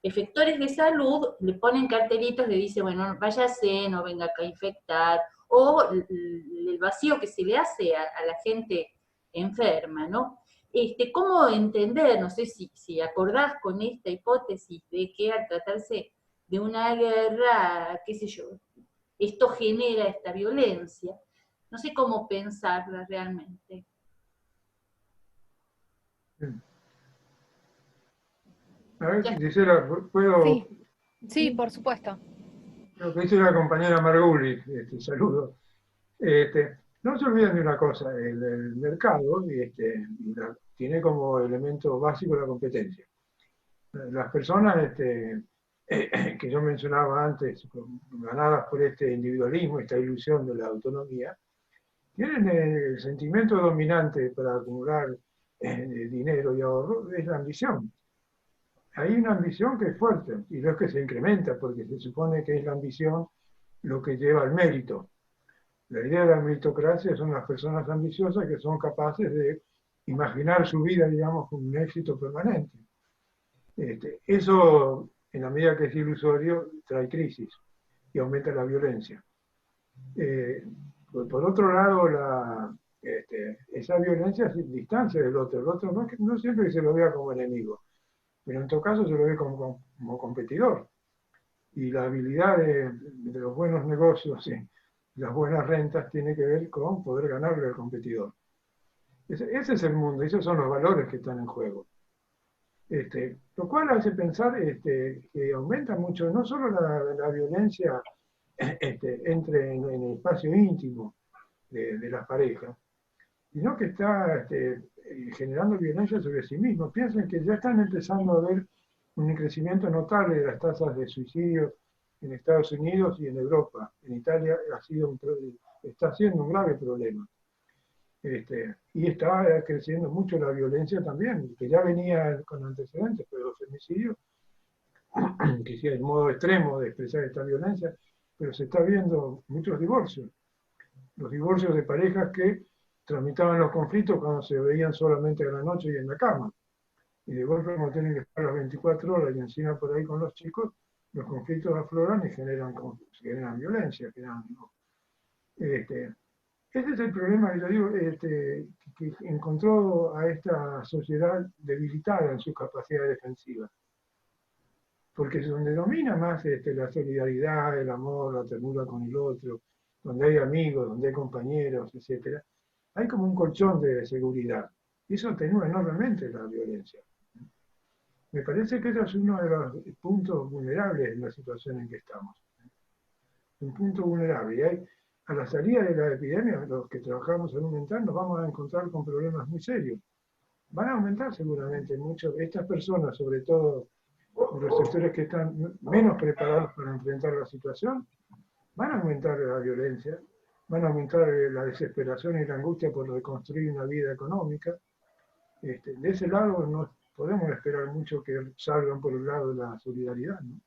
[SPEAKER 5] efectores de salud, le ponen cartelitos que dice, bueno, váyase, no venga acá a infectar, o el vacío que se le hace a la gente enferma, ¿no? ¿Cómo entender? No sé si acordás con esta hipótesis de que al tratarse de una guerra, qué sé yo, esto genera esta violencia. No sé cómo pensarla realmente.
[SPEAKER 3] A ver, Gisela, ¿puedo?
[SPEAKER 2] Sí, sí, por supuesto.
[SPEAKER 3] Lo que dice la compañera Margulis, saludo. No se olviden de una cosa, el mercado tiene como elemento básico la competencia. Las personas que yo mencionaba antes, ganadas por este individualismo, esta ilusión de la autonomía, tienen el sentimiento dominante para acumular dinero y ahorro, es la ambición. Hay una ambición que es fuerte, y no es que se incrementa, porque se supone que es la ambición lo que lleva al mérito. La idea de la meritocracia son las personas ambiciosas que son capaces de imaginar su vida, digamos, como un éxito permanente. Eso, en la medida que es ilusorio, trae crisis y aumenta la violencia. Por otro lado, esa violencia se distancia del otro. El otro no siempre se lo vea como enemigo, pero en todo caso se lo ve como competidor. Y la habilidad de los buenos negocios y las buenas rentas tiene que ver con poder ganarle al competidor. Ese es el mundo, esos son los valores que están en juego. Lo cual hace pensar que aumenta mucho no solo la violencia entre en el espacio íntimo de las parejas, sino que está generando violencia sobre sí mismo. Piensen que ya están empezando a ver un crecimiento notable de las tasas de suicidio en Estados Unidos y en Europa. En Italia está siendo un grave problema. Y está creciendo mucho la violencia también, que ya venía con antecedentes, pero los femicidios, que es el modo extremo de expresar esta violencia, pero se está viendo muchos divorcios. Los divorcios de parejas que tramitaban los conflictos cuando se veían solamente a la noche y en la cama. Y de golpe, como tienen que estar las 24 horas y encima por ahí con los chicos, los conflictos afloran y generan violencia. Ese es el problema que yo digo, que encontró a esta sociedad debilitada en su capacidad defensiva. Porque es donde domina más la solidaridad, el amor, la ternura con el otro, donde hay amigos, donde hay compañeros, etc. Hay como un colchón de seguridad. Y eso atenúa enormemente la violencia. Me parece que ese es uno de los puntos vulnerables en la situación en que estamos. Un punto vulnerable. Y a la salida de la epidemia, los que trabajamos en salud mental nos vamos a encontrar con problemas muy serios. Van a aumentar seguramente mucho. Estas personas, sobre todo los sectores que están menos preparados para enfrentar la situación, van a aumentar la violencia, van a aumentar la desesperación y la angustia por reconstruir una vida económica. De ese lado no podemos esperar mucho que salgan por el lado de la solidaridad, ¿no?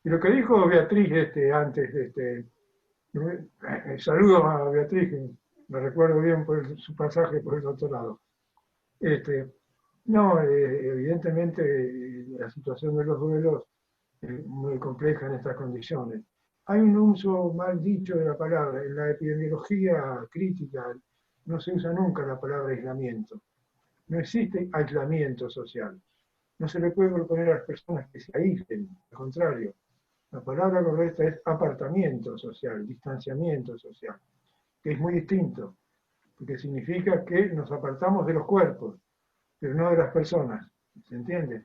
[SPEAKER 3] Y lo que dijo Beatriz antes, saludo a Beatriz, que me recuerdo bien por su pasaje por el doctorado. Evidentemente la situación de los duelos es muy compleja en estas condiciones. Hay un uso mal dicho de la palabra. En la epidemiología crítica no se usa nunca la palabra aislamiento. No existe aislamiento social. No se le puede proponer a las personas que se aíslen, al contrario. La palabra correcta es apartamiento social, distanciamiento social, que es muy distinto, porque significa que nos apartamos de los cuerpos, pero no de las personas, ¿se entiende?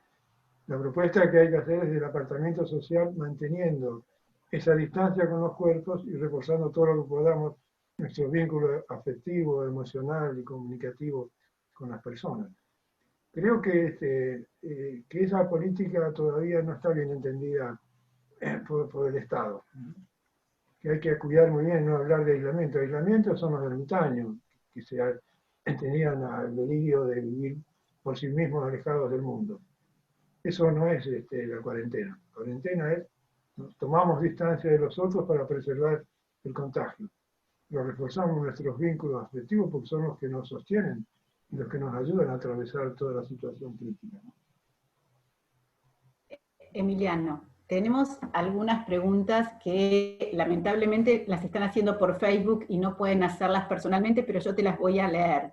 [SPEAKER 3] La propuesta que hay que hacer es el apartamiento social manteniendo esa distancia con los cuerpos y reforzando todo lo que podamos nuestro vínculo afectivo, emocional y comunicativo con las personas. Creo que esa política todavía no está bien entendida por el Estado. Que hay que cuidar muy bien, no hablar de aislamiento. Aislamiento son los ermitaños, que se tenían el delirio de vivir por sí mismos alejados del mundo. Eso no es la cuarentena. La cuarentena es, tomamos distancia de los otros para preservar el contagio. Lo reforzamos nuestros vínculos afectivos porque son los que nos sostienen y los que nos ayudan a atravesar toda la situación crítica, ¿no?
[SPEAKER 1] Emiliano, tenemos algunas preguntas que lamentablemente las están haciendo por Facebook y no pueden hacerlas personalmente, pero yo te las voy a leer.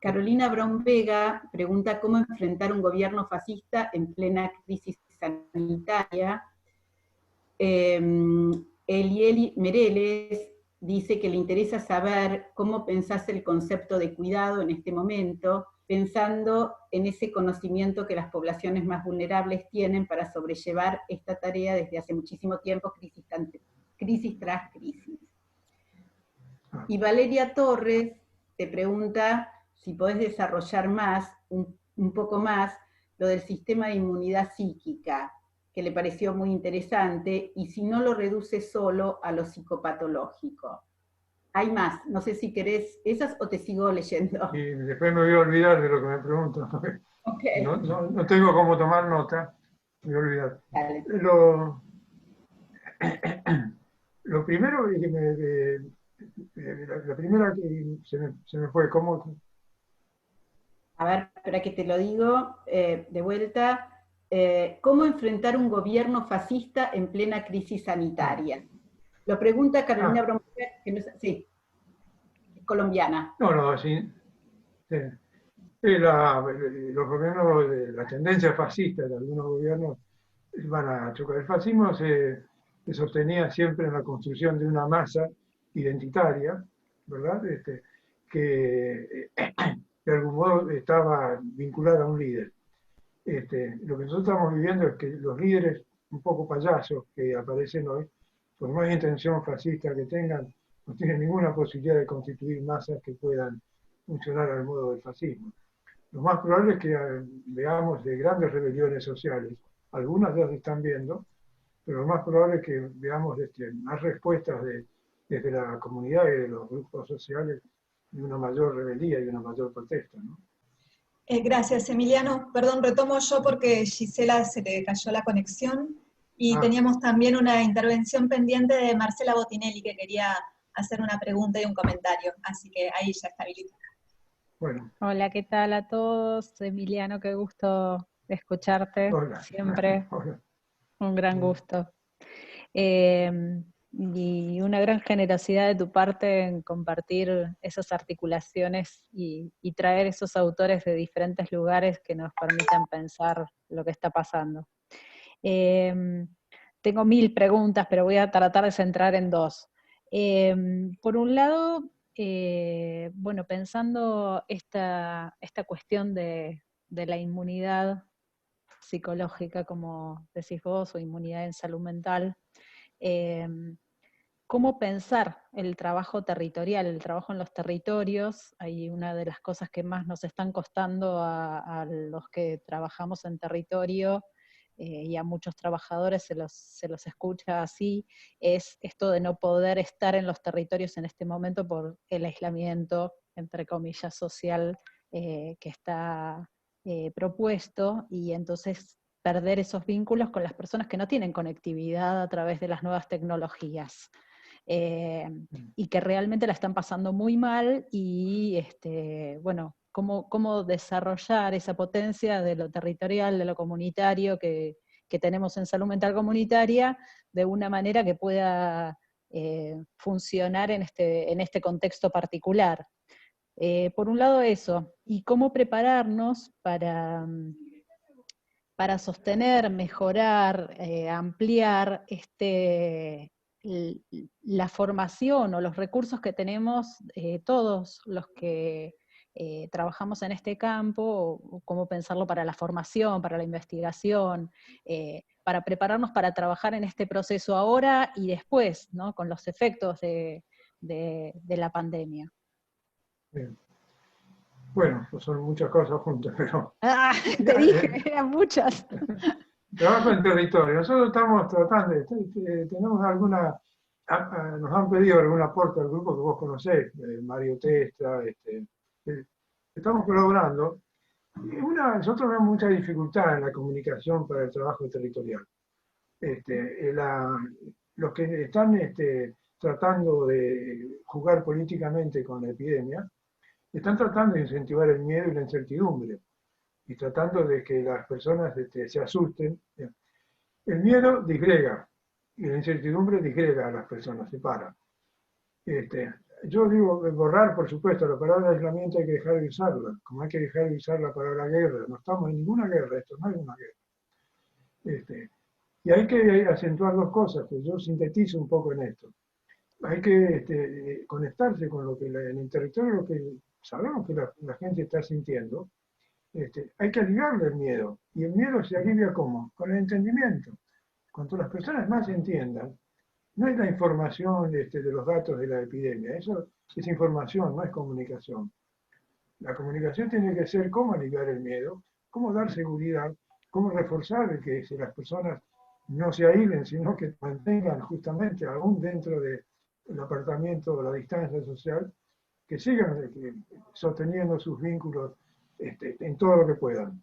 [SPEAKER 1] Carolina Brown Vega pregunta cómo enfrentar un gobierno fascista en plena crisis sanitaria. Elieli Mereles dice que le interesa saber cómo pensás el concepto de cuidado en este momento, pensando en ese conocimiento que las poblaciones más vulnerables tienen para sobrellevar esta tarea desde hace muchísimo tiempo, crisis tras crisis. Y Valeria Torres te pregunta si podés desarrollar más, un poco más, lo del sistema de inmunidad psíquica, que le pareció muy interesante, y si no lo reduce solo a lo psicopatológico. Hay más, no sé si querés esas o te sigo leyendo.
[SPEAKER 3] Y después me voy a olvidar de lo que me preguntan.
[SPEAKER 1] Okay.
[SPEAKER 3] No tengo cómo tomar nota, me voy a olvidar.
[SPEAKER 1] Dale.
[SPEAKER 3] Lo primero que la primera que se me fue, ¿cómo?
[SPEAKER 1] A ver, espera que te lo digo de vuelta. ¿Cómo enfrentar un gobierno fascista en plena crisis sanitaria? Lo pregunta Carolina Brown, que no, sí. colombiana.
[SPEAKER 3] No, sí. Los gobiernos, la tendencia fascista de algunos gobiernos van a chocar. El fascismo se sostenía siempre en la construcción de una masa identitaria, ¿verdad? Que de algún modo estaba vinculada a un líder. Lo que nosotros estamos viviendo es que los líderes un poco payasos que aparecen hoy, por más intención fascista que tengan, no tienen ninguna posibilidad de constituir masas que puedan funcionar al modo del fascismo. Lo más probable es que veamos de grandes rebeliones sociales. Algunas ya se están viendo, pero lo más probable es que veamos más respuestas desde la comunidad y de los grupos sociales de una mayor rebeldía y una mayor protesta, ¿no?
[SPEAKER 6] Gracias, Emiliano. Perdón, retomo yo porque Gisela se le cayó la conexión y teníamos también una intervención pendiente de Marcela Botinelli que quería hacer una pregunta y un comentario, así que ahí ya está habilitada.
[SPEAKER 3] Bueno.
[SPEAKER 2] Hola, ¿qué tal a todos? Emiliano, qué gusto escucharte.
[SPEAKER 3] Hola.
[SPEAKER 2] Siempre.
[SPEAKER 3] Hola.
[SPEAKER 2] Un gran gusto. Y una gran generosidad de tu parte en compartir esas articulaciones y traer esos autores de diferentes lugares que nos permitan pensar lo que está pasando. Tengo 1000 preguntas, pero voy a tratar de centrar en 2. Por un lado, bueno, pensando esta cuestión de la inmunidad psicológica, como decís vos, o inmunidad en salud mental, ¿cómo pensar el trabajo territorial, el trabajo en los territorios? Hay una de las cosas que más nos están costando a los que trabajamos en territorio, y a muchos trabajadores se los escucha así, es esto de no poder estar en los territorios en este momento por el aislamiento, entre comillas, social que está propuesto, y entonces perder esos vínculos con las personas que no tienen conectividad a través de las nuevas tecnologías. Y que realmente la están pasando muy mal, y bueno, cómo desarrollar esa potencia de lo territorial, de lo comunitario que tenemos en salud mental comunitaria, de una manera que pueda funcionar en este contexto particular. Por un lado eso, y cómo prepararnos para sostener, mejorar, ampliar la formación o los recursos que tenemos todos los que trabajamos en este campo, o cómo pensarlo para la formación, para la investigación, para prepararnos para trabajar en este proceso ahora y después, ¿no? Con los efectos de la pandemia.
[SPEAKER 3] Bien. Bueno, pues son muchas cosas juntas, pero...
[SPEAKER 2] Te dije, eran muchas.
[SPEAKER 3] Trabajo en territorio. Nosotros estamos tratando, tenemos nos han pedido algún aporte al grupo que vos conocés, Mario Testra, estamos colaborando. Nosotros vemos mucha dificultad en la comunicación para el trabajo territorial. Los que están tratando de jugar políticamente con la epidemia, están tratando de incentivar el miedo y la incertidumbre, y tratando de que las personas se asusten. El miedo disgrega, y la incertidumbre disgrega a las personas, separa. Yo digo, borrar, por supuesto, la palabra aislamiento hay que dejar de usarla, como hay que dejar de usar la palabra guerra. No estamos en ninguna guerra, esto no es una guerra. Y hay que acentuar 2 cosas, que yo sintetizo un poco en esto. Hay que conectarse con lo que en el territorio, lo que sabemos que la gente está sintiendo. Hay que aliviarle el miedo, y el miedo se alivia ¿cómo? Con el entendimiento. Cuanto las personas más entiendan, no es la información de los datos de la epidemia, eso es información, no es comunicación. La comunicación tiene que ser cómo aliviar el miedo, cómo dar seguridad, cómo reforzar el que las personas no se aíslen, sino que mantengan justamente, aún dentro del apartamiento o la distancia social, que sigan sosteniendo sus vínculos en todo lo que puedan.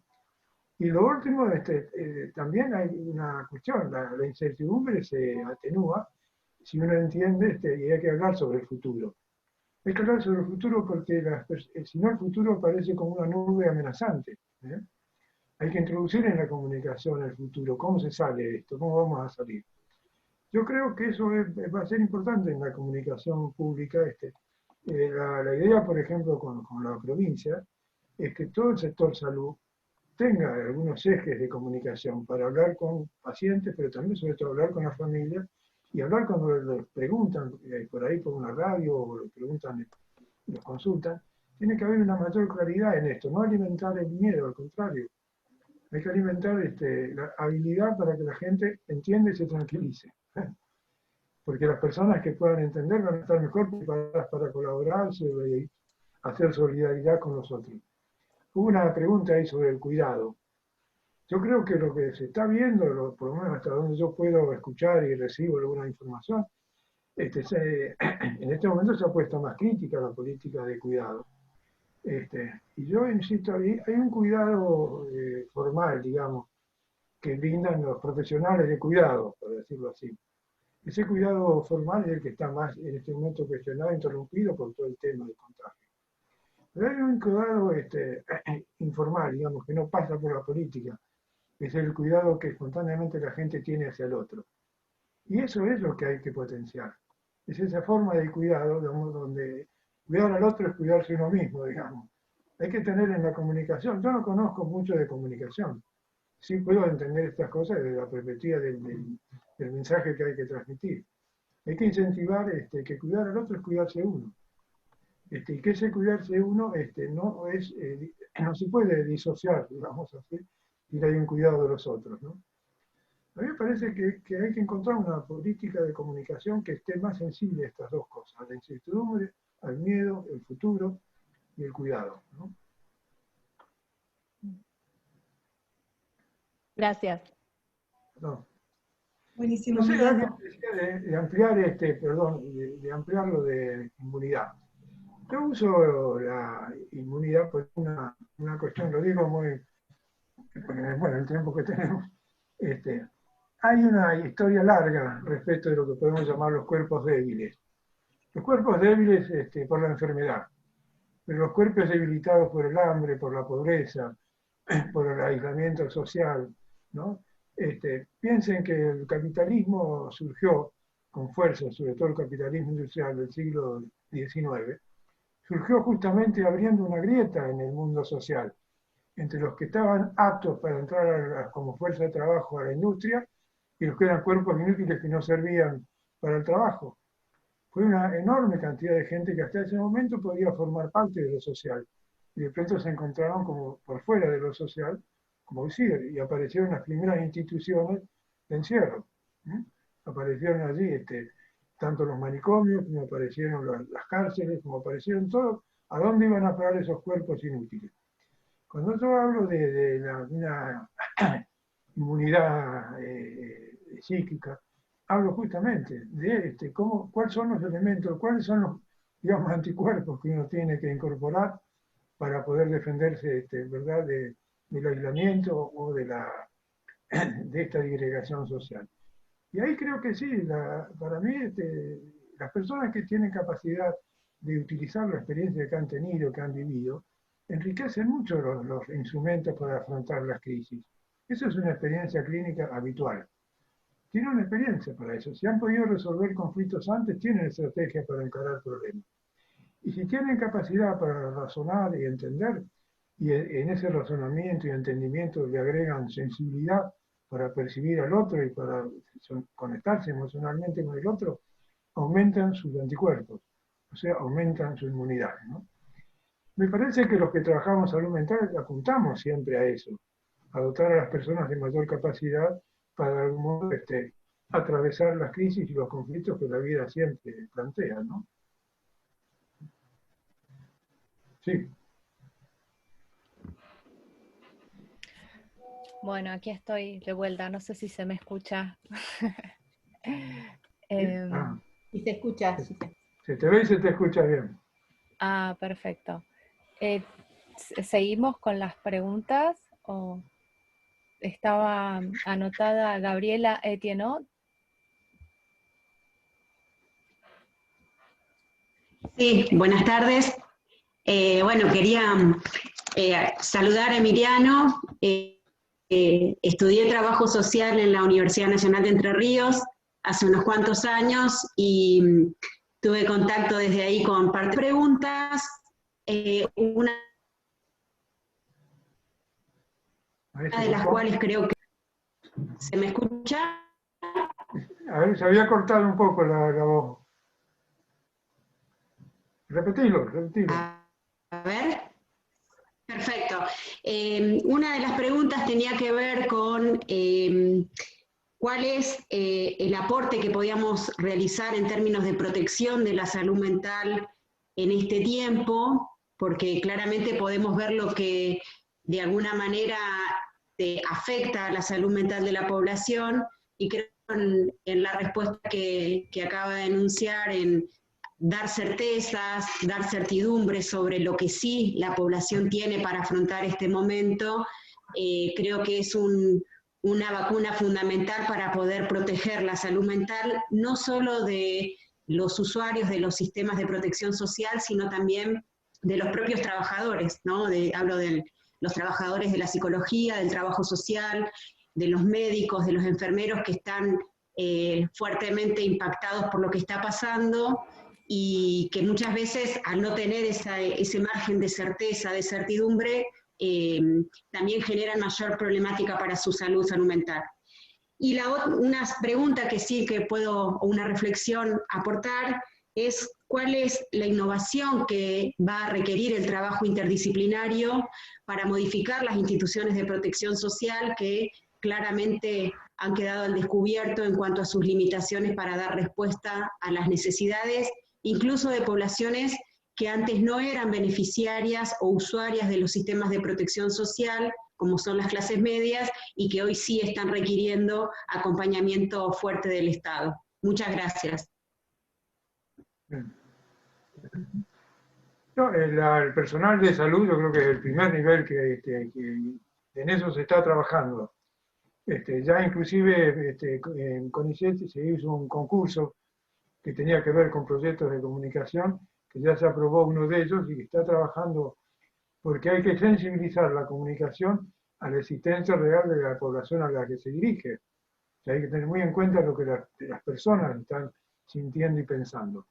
[SPEAKER 3] Y lo último, también hay una cuestión, la incertidumbre se atenúa si uno entiende, y hay que hablar sobre el futuro. Hay que hablar sobre el futuro porque si no, el futuro parece como una nube amenazante. Hay que introducir en la comunicación el futuro, cómo se sale de esto, cómo vamos a salir. Yo creo que eso va a ser importante en la comunicación pública, La idea, por ejemplo, con la provincia, es que todo el sector salud tenga algunos ejes de comunicación para hablar con pacientes, pero también sobre todo hablar con la familia, y hablar cuando les preguntan por ahí por una radio, o les preguntan, los consultan. Tiene que haber una mayor claridad en esto, no alimentar el miedo, al contrario. Hay que alimentar la habilidad para que la gente entienda y se tranquilice. Porque las personas que puedan entender van a estar mejor preparadas para colaborar y hacer solidaridad con los otros. Hubo una pregunta ahí sobre el cuidado. Yo creo que lo que se está viendo, por lo menos hasta donde yo puedo escuchar y recibo alguna información, en este momento se ha puesto más crítica a la política de cuidado. Y yo insisto, hay un cuidado formal, digamos, que brindan los profesionales de cuidado, por decirlo así. Ese cuidado formal es el que está más en este momento cuestionado, interrumpido por todo el tema del contagio. Pero hay un cuidado informal, digamos, que no pasa por la política, es el cuidado que espontáneamente la gente tiene hacia el otro. Y eso es lo que hay que potenciar. Es esa forma de cuidado, digamos, donde cuidar al otro es cuidarse uno mismo, digamos. Hay que tener en la comunicación, yo no conozco mucho de comunicación, sí puedo entender estas cosas desde la perspectiva del mensaje que hay que transmitir. Hay que incentivar que cuidar al otro es cuidarse uno. Y que ese cuidarse uno no se puede disociar, digamos así, y hay un cuidado de los otros, ¿no? A mí me parece que hay que encontrar una política de comunicación que esté más sensible a estas dos cosas, a la incertidumbre, al miedo, el futuro y el cuidado, ¿no?
[SPEAKER 2] Gracias.
[SPEAKER 3] No.
[SPEAKER 6] Buenísimo.
[SPEAKER 3] No sé, alguien decía de ampliar de ampliar lo de inmunidad. Yo uso la inmunidad por una cuestión, lo digo muy, bueno, el tiempo que tenemos. Hay una historia larga respecto de lo que podemos llamar los cuerpos débiles. Los cuerpos débiles por la enfermedad, pero los cuerpos debilitados por el hambre, por la pobreza, por el aislamiento social, ¿no? Piensen que el capitalismo surgió con fuerza, sobre todo el capitalismo industrial del siglo XIX, surgió justamente abriendo una grieta en el mundo social, entre los que estaban aptos para entrar como fuerza de trabajo a la industria y los que eran cuerpos inútiles que no servían para el trabajo. Fue una enorme cantidad de gente que hasta ese momento podía formar parte de lo social, y de pronto se encontraron como por fuera de lo social, como decir, y aparecieron las primeras instituciones de encierro. Aparecieron allí tanto los manicomios, como aparecieron las cárceles, como aparecieron todos, ¿a dónde iban a parar esos cuerpos inútiles? Cuando yo hablo de una inmunidad psíquica, hablo justamente de cuáles son los elementos, cuáles son los, digamos, anticuerpos que uno tiene que incorporar para poder defenderse, ¿verdad?, del aislamiento o de esta disgregación social. Y ahí creo que sí, para mí, las personas que tienen capacidad de utilizar la experiencia que han tenido, que han vivido, enriquecen mucho los instrumentos para afrontar las crisis. Eso es una experiencia clínica habitual. Tienen una experiencia para eso. Si han podido resolver conflictos antes, tienen estrategias para encarar problemas. Y si tienen capacidad para razonar y entender, y en ese razonamiento y entendimiento le agregan sensibilidad para percibir al otro y para conectarse emocionalmente con el otro, aumentan sus anticuerpos, o sea, aumentan su inmunidad, ¿no? Me parece que los que trabajamos salud mental apuntamos siempre a eso, a dotar a las personas de mayor capacidad para de algún modo atravesar las crisis y los conflictos que la vida siempre plantea, ¿no? Sí.
[SPEAKER 2] Bueno, aquí estoy de vuelta, no sé si se me escucha.
[SPEAKER 1] Si se escucha.
[SPEAKER 3] Se te ve y se te escucha bien.
[SPEAKER 2] Ah, perfecto. ¿Seguimos con las preguntas? ¿O estaba anotada Gabriela Etienot?
[SPEAKER 7] Sí, buenas tardes. Bueno, quería saludar a Emiliano. Estudié trabajo social en la Universidad Nacional de Entre Ríos hace unos cuantos años y tuve contacto desde ahí con parte de preguntas. Una de las cuales creo que... ¿Se me escucha?
[SPEAKER 3] A ver, se había cortado un poco la voz. Repetilo.
[SPEAKER 7] A ver. Perfecto. Una de las preguntas tenía que ver con cuál es el aporte que podíamos realizar en términos de protección de la salud mental en este tiempo, porque claramente podemos ver lo que de alguna manera afecta a la salud mental de la población, y creo en la respuesta que acaba de enunciar, en dar certezas, dar certidumbre sobre lo que sí la población tiene para afrontar este momento, creo que es una vacuna fundamental para poder proteger la salud mental, no solo de los usuarios de los sistemas de protección social, sino también de los propios trabajadores, ¿no? Hablo de los trabajadores de la psicología, del trabajo social, de los médicos, de los enfermeros que están fuertemente impactados por lo que está pasando, y que muchas veces al no tener ese margen de certeza, de certidumbre, también generan mayor problemática para su salud mental. Y una pregunta que sí que puedo, o una reflexión aportar, es cuál es la innovación que va a requerir el trabajo interdisciplinario para modificar las instituciones de protección social que claramente han quedado al descubierto en cuanto a sus limitaciones para dar respuesta a las necesidades, incluso de poblaciones que antes no eran beneficiarias o usuarias de los sistemas de protección social, como son las clases medias, y que hoy sí están requiriendo acompañamiento fuerte del Estado. Muchas gracias.
[SPEAKER 3] No, el personal de salud yo creo que es el primer nivel que en eso se está trabajando. Ya inclusive en CONICET se hizo un concurso que tenía que ver con proyectos de comunicación, que ya se aprobó uno de ellos y que está trabajando, porque hay que sensibilizar la comunicación a la existencia real de la población a la que se dirige. O sea, hay que tener muy en cuenta lo que las personas están sintiendo y pensando.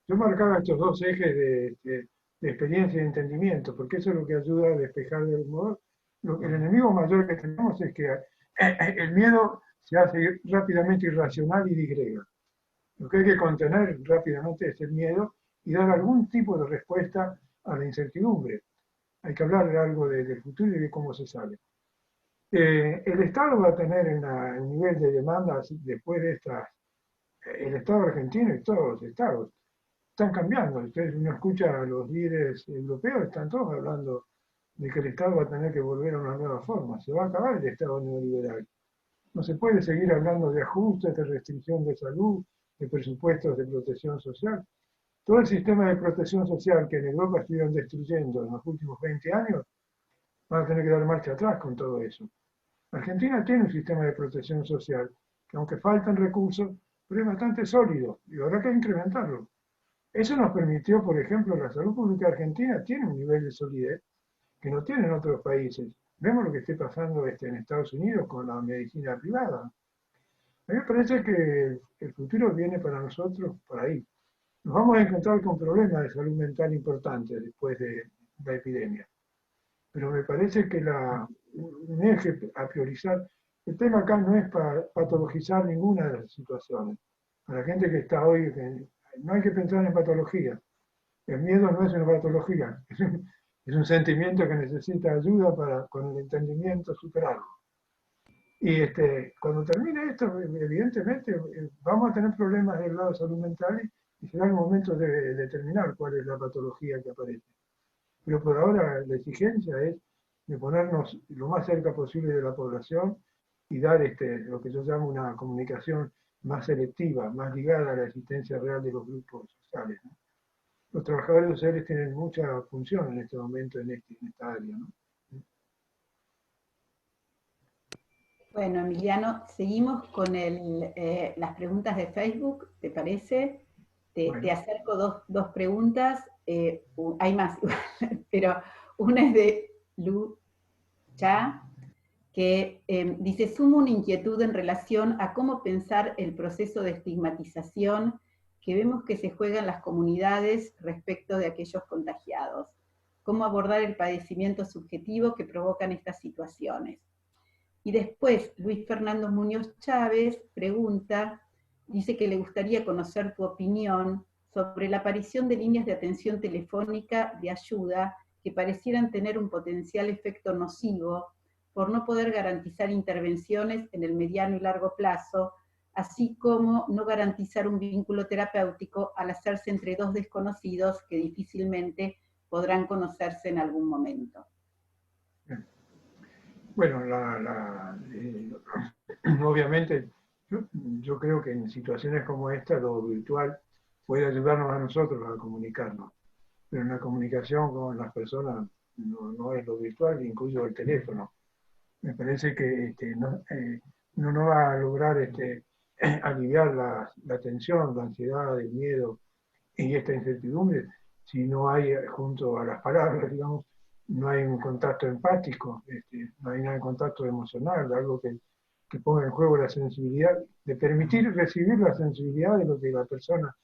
[SPEAKER 3] Yo marcaba estos dos ejes de experiencia y entendimiento, porque eso es lo que ayuda a despejar del modo. El enemigo mayor que tenemos es que el miedo se hace rápidamente irracional y disgrega. Lo que hay que contener rápidamente es el miedo y dar algún tipo de respuesta a la incertidumbre. Hay que hablar de algo del futuro y de cómo se sale. El Estado va a tener un nivel de demanda después de estas. El Estado argentino y todos los estados están cambiando. Ustedes, uno escucha a los líderes europeos, están todos hablando de que el Estado va a tener que volver a una nueva forma. Se va a acabar el Estado neoliberal. No se puede seguir hablando de ajustes, de restricción de salud, de presupuestos de protección social. Todo el sistema de protección social que en Europa estuvieron destruyendo en los últimos 20 años, van a tener que dar marcha atrás con todo eso. Argentina tiene un sistema de protección social que, aunque faltan recursos, pero es bastante sólido y habrá que incrementarlo. Eso nos permitió, por ejemplo, la salud pública argentina tiene un nivel de solidez que no tienen otros países. Vemos lo que esté pasando en Estados Unidos con la medicina privada. A mí me parece que el futuro viene para nosotros por ahí. Nos vamos a encontrar con problemas de salud mental importantes después de la epidemia. Pero me parece que un eje a priorizar, el tema acá no es para patologizar ninguna de las situaciones. Para la gente que está hoy, no hay que pensar en patología. El miedo no es una patología, es un sentimiento que necesita ayuda para, con el entendimiento, superarlo. Y cuando termine esto, evidentemente vamos a tener problemas del lado de salud mental y será el momento de determinar cuál es la patología que aparece. Pero por ahora la exigencia es de ponernos lo más cerca posible de la población y dar lo que yo llamo una comunicación más selectiva, más ligada a la existencia real de los grupos sociales, ¿no? Los trabajadores sociales tienen mucha función en este momento en esta área, ¿no?
[SPEAKER 1] Bueno, Emiliano, seguimos con las preguntas de Facebook, ¿te parece? Te acerco dos preguntas, hay más, pero una es de Lu Cha, que dice, sumo una inquietud en relación a cómo pensar el proceso de estigmatización que vemos que se juegan las comunidades respecto de aquellos contagiados. ¿Cómo abordar el padecimiento subjetivo que provocan estas situaciones? Y después, Luis Fernando Muñoz Chávez pregunta, dice que le gustaría conocer tu opinión sobre la aparición de líneas de atención telefónica de ayuda que parecieran tener un potencial efecto nocivo por no poder garantizar intervenciones en el mediano y largo plazo, así como no garantizar un vínculo terapéutico al hacerse entre dos desconocidos que difícilmente podrán conocerse en algún momento.
[SPEAKER 3] Bueno, obviamente yo creo que en situaciones como esta lo virtual puede ayudarnos a nosotros a comunicarnos, pero en la comunicación con las personas no es lo virtual, incluso el teléfono. Me parece que uno no va a lograr aliviar la tensión, la ansiedad, el miedo y esta incertidumbre si no hay, junto a las palabras, digamos, no hay un contacto empático, no hay un contacto emocional, algo que ponga en juego la sensibilidad, de permitir recibir la sensibilidad de lo que las personas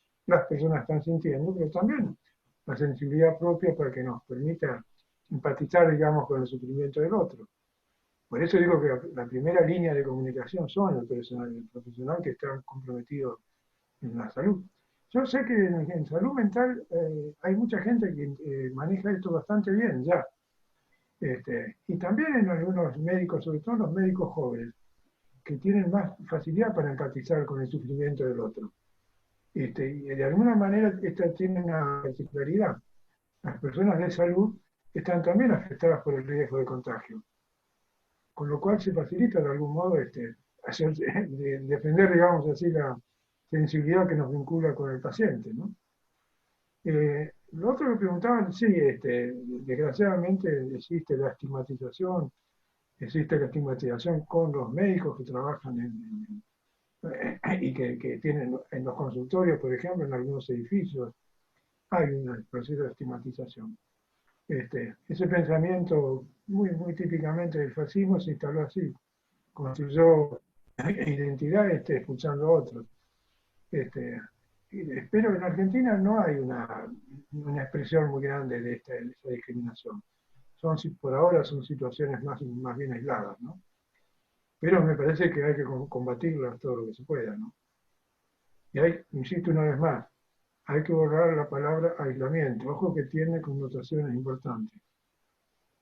[SPEAKER 3] están sintiendo, pero también la sensibilidad propia para que nos permita empatizar, digamos, con el sufrimiento del otro. Por eso digo que la primera línea de comunicación son el profesional que está comprometido en la salud. Yo sé que en salud mental hay mucha gente que maneja esto bastante bien ya. Y también en algunos médicos, sobre todo los médicos jóvenes, que tienen más facilidad para empatizar con el sufrimiento del otro. Y de alguna manera esta tiene una particularidad. Las personas de salud están también afectadas por el riesgo de contagio. Con lo cual se facilita de algún modo defender, digamos así, la sensibilidad que nos vincula con el paciente, ¿no? Lo otro que preguntaban, sí, desgraciadamente existe la estigmatización con los médicos que trabajan y que tienen en los consultorios, por ejemplo, en algunos edificios, hay un proceso de estigmatización. Ese pensamiento muy típicamente del fascismo se instaló así, construyó identidad expulsando a otros. Espero que en Argentina no hay una expresión muy grande de esa discriminación. Por ahora son situaciones más bien aisladas, ¿no? Pero me parece que hay que combatirlas todo lo que se pueda, ¿no? Y insisto una vez más, hay que borrar la palabra aislamiento. Ojo que tiene connotaciones importantes.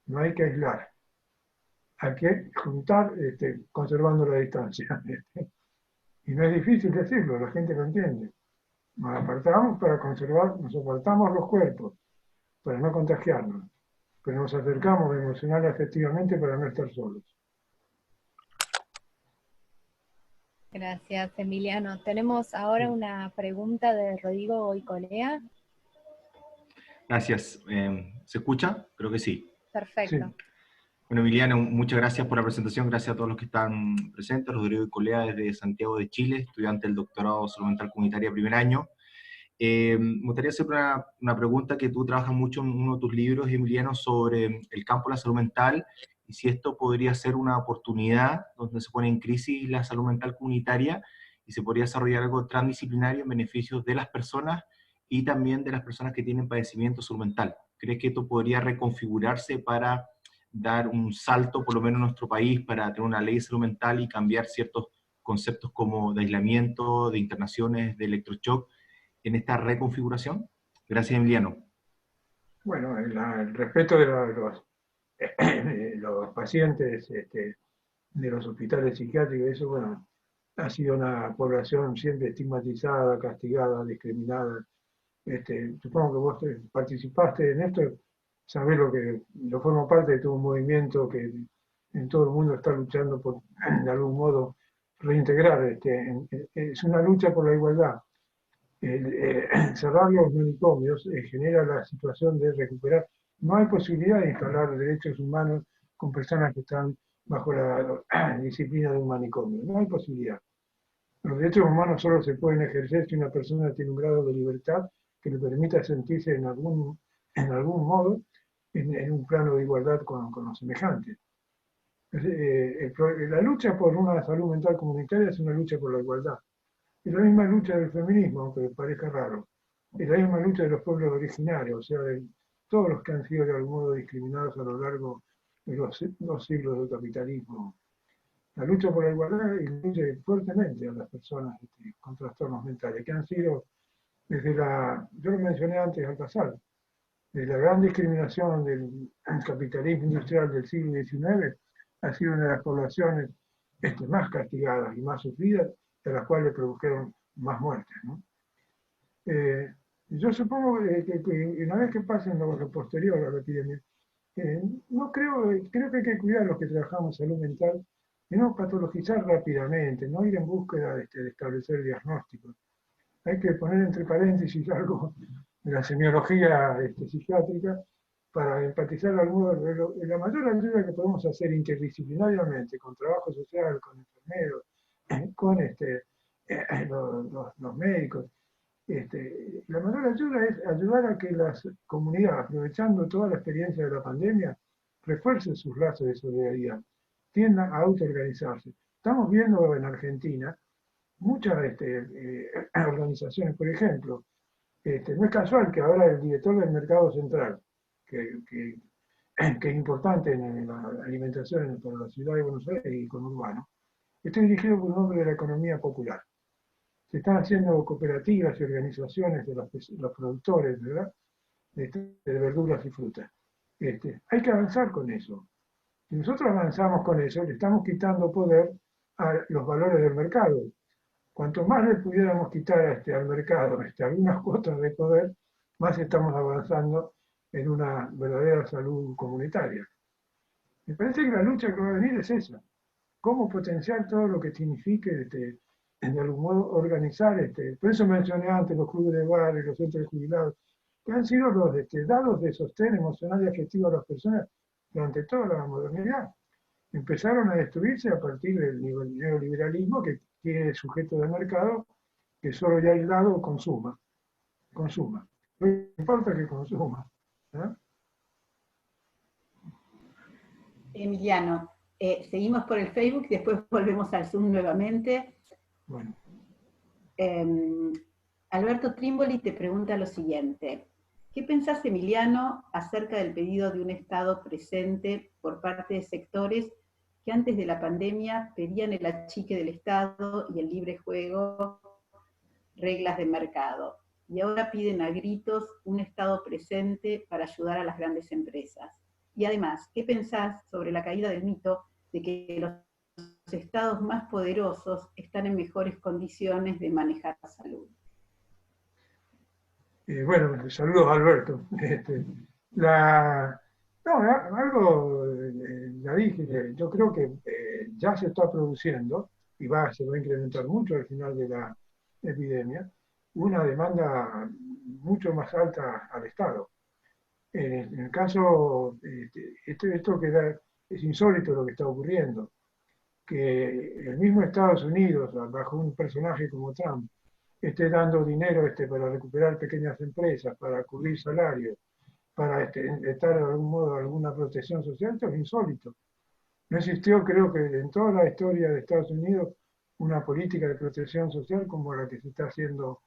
[SPEAKER 3] No hay que aislar. Hay que juntar conservando la distancia. Y no es difícil decirlo, la gente lo entiende. Nos apartamos para conservar, nos apartamos los cuerpos para no contagiarnos, pero nos acercamos emocional y afectivamente para no estar solos.
[SPEAKER 2] Gracias, Emiliano. Tenemos ahora una pregunta de Rodrigo Goicolea.
[SPEAKER 8] Gracias. ¿Se escucha? Creo que sí.
[SPEAKER 2] Perfecto.
[SPEAKER 3] Sí.
[SPEAKER 8] Bueno, Emiliano, muchas gracias por la presentación. Gracias a todos los que están presentes. Rodrigo Goicolea desde Santiago de Chile, estudiante del doctorado de Salud Mental Comunitaria primer año. Me gustaría hacer una pregunta que tú trabajas mucho en uno de tus libros, Emiliano, sobre el campo de la salud mental, y si esto podría ser una oportunidad donde se pone en crisis la salud mental comunitaria y se podría desarrollar algo transdisciplinario en beneficio de las personas y también de las personas que tienen padecimiento de salud mental. ¿Crees que esto podría reconfigurarse para dar un salto, por lo menos en nuestro país, para tener una ley de salud mental y cambiar ciertos conceptos como de aislamiento, de internaciones, de electroshock, en esta reconfiguración? Gracias, Emiliano.
[SPEAKER 3] Bueno, el respeto de los pacientes de los hospitales psiquiátricos, eso, bueno, ha sido una población siempre estigmatizada, castigada, discriminada. Supongo que vos participaste en esto, sabés yo formo parte de todo un movimiento que en todo el mundo está luchando por, de algún modo, reintegrar. Es una lucha por la igualdad. Cerrar los manicomios genera la situación de recuperar. No hay posibilidad de instalar derechos humanos con personas que están bajo la disciplina de un manicomio. No hay posibilidad. Los derechos humanos solo se pueden ejercer si una persona tiene un grado de libertad que le permita sentirse en algún modo en un plano de igualdad con los semejantes. La lucha por una salud mental comunitaria es una lucha por la igualdad. Es la misma lucha del feminismo, aunque parezca raro. Es la misma lucha de los pueblos originarios, o sea, de todos los que han sido de algún modo discriminados a lo largo de los 2 siglos del capitalismo. La lucha por la igualdad incluye fuertemente a las personas con trastornos mentales, que han sido desde yo lo mencioné antes al pasar, desde la gran discriminación del capitalismo industrial del siglo XIX, ha sido una de las poblaciones más castigadas y más sufridas, de las cuales produjeron más muertes, ¿no? Yo supongo que una vez que pasen lo posterior a la epidemia, no creo que hay que cuidar a los que trabajamos en salud mental y no patologizar rápidamente, no ir en búsqueda de establecer diagnósticos. Hay que poner entre paréntesis algo de la semiología psiquiátrica para empatizar al modo. La mayor ayuda que podemos hacer interdisciplinariamente, con trabajo social, con enfermeros, con los médicos, la mayor ayuda es ayudar a que las comunidades, aprovechando toda la experiencia de la pandemia, refuercen sus lazos de solidaridad, tiendan a autoorganizarse. Estamos viendo en Argentina muchas organizaciones, por ejemplo, no es casual que ahora el director del Mercado Central, que es importante en la alimentación para la ciudad de Buenos Aires y conurbano, esté dirigido por un hombre de la economía popular. Se están haciendo cooperativas y organizaciones de los productores, ¿verdad?, de verduras y frutas. Hay que avanzar con eso. Si nosotros avanzamos con eso, le estamos quitando poder a los valores del mercado. Cuanto más le pudiéramos quitar al mercado algunas cuotas de poder, más estamos avanzando en una verdadera salud comunitaria. Me parece que la lucha que va a venir es esa. Cómo potenciar todo lo que signifique, de algún modo, organizar. Por eso mencioné antes los clubes de bares, los centros de jubilados, que han sido los dados de sostén emocional y afectivo a las personas durante toda la modernidad. Empezaron a destruirse a partir del neoliberalismo, que tiene sujeto de mercado, que solo ya aislado consuma. No importa que consuma. ¿Eh?
[SPEAKER 1] Emiliano, seguimos por el Facebook y después volvemos al Zoom nuevamente.
[SPEAKER 3] Bueno.
[SPEAKER 1] Alberto Trimboli te pregunta lo siguiente. ¿Qué pensás, Emiliano, acerca del pedido de un Estado presente por parte de sectores que antes de la pandemia pedían el achique del Estado y el libre juego, reglas de mercado, y ahora piden a gritos un Estado presente para ayudar a las grandes empresas? Y además, ¿qué pensás sobre la caída del mito de que los estados más poderosos están en mejores condiciones de manejar la salud?
[SPEAKER 3] Bueno, saludos Alberto. Algo ya dije, yo creo que ya se está produciendo, y se va a incrementar mucho al final de la epidemia, una demanda mucho más alta al Estado. En el caso, esto es insólito lo que está ocurriendo, que el mismo Estados Unidos, bajo un personaje como Trump, esté dando dinero para recuperar pequeñas empresas, para cubrir salarios, para estar de algún modo alguna protección social. Esto es insólito. No existió, creo que en toda la historia de Estados Unidos, una política de protección social como la que se está haciendo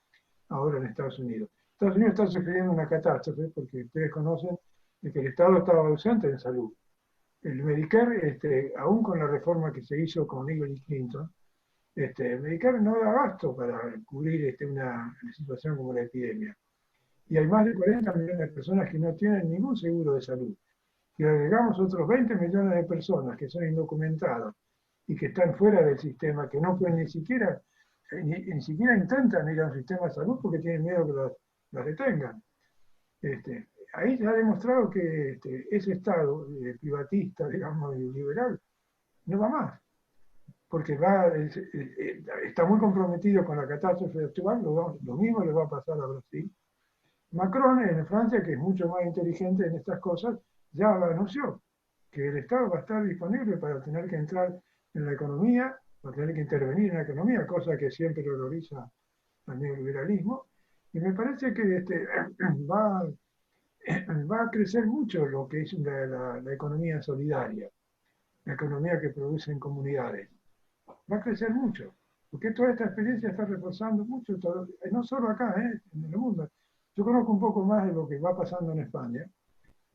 [SPEAKER 3] ahora en Estados Unidos. Estados Unidos está sufriendo una catástrofe porque ustedes conocen de que el Estado estaba ausente en salud. El Medicare, aún con la reforma que se hizo con Hillary Clinton, el Medicare no da abasto para cubrir una situación como la epidemia. Y hay más de 40 millones de personas que no tienen ningún seguro de salud. Si agregamos otros 20 millones de personas que son indocumentadas y que están fuera del sistema, que no pueden ni siquiera intentan ir a un sistema de salud porque tienen miedo que las detengan. Ahí se ha demostrado que ese Estado privatista, digamos, y liberal, no va más, porque está muy comprometido con la catástrofe actual. Lo mismo le va a pasar a Brasil. Macron en Francia, que es mucho más inteligente en estas cosas, ya anunció que el Estado va a estar disponible para tener que entrar en la economía, para tener que intervenir en la economía, cosa que siempre horroriza al neoliberalismo. Y me parece que va a crecer mucho lo que es la economía solidaria, la economía que produce en comunidades. Va a crecer mucho, porque toda esta experiencia está reforzando mucho, no solo acá, en el mundo. Yo conozco un poco más de lo que va pasando en España,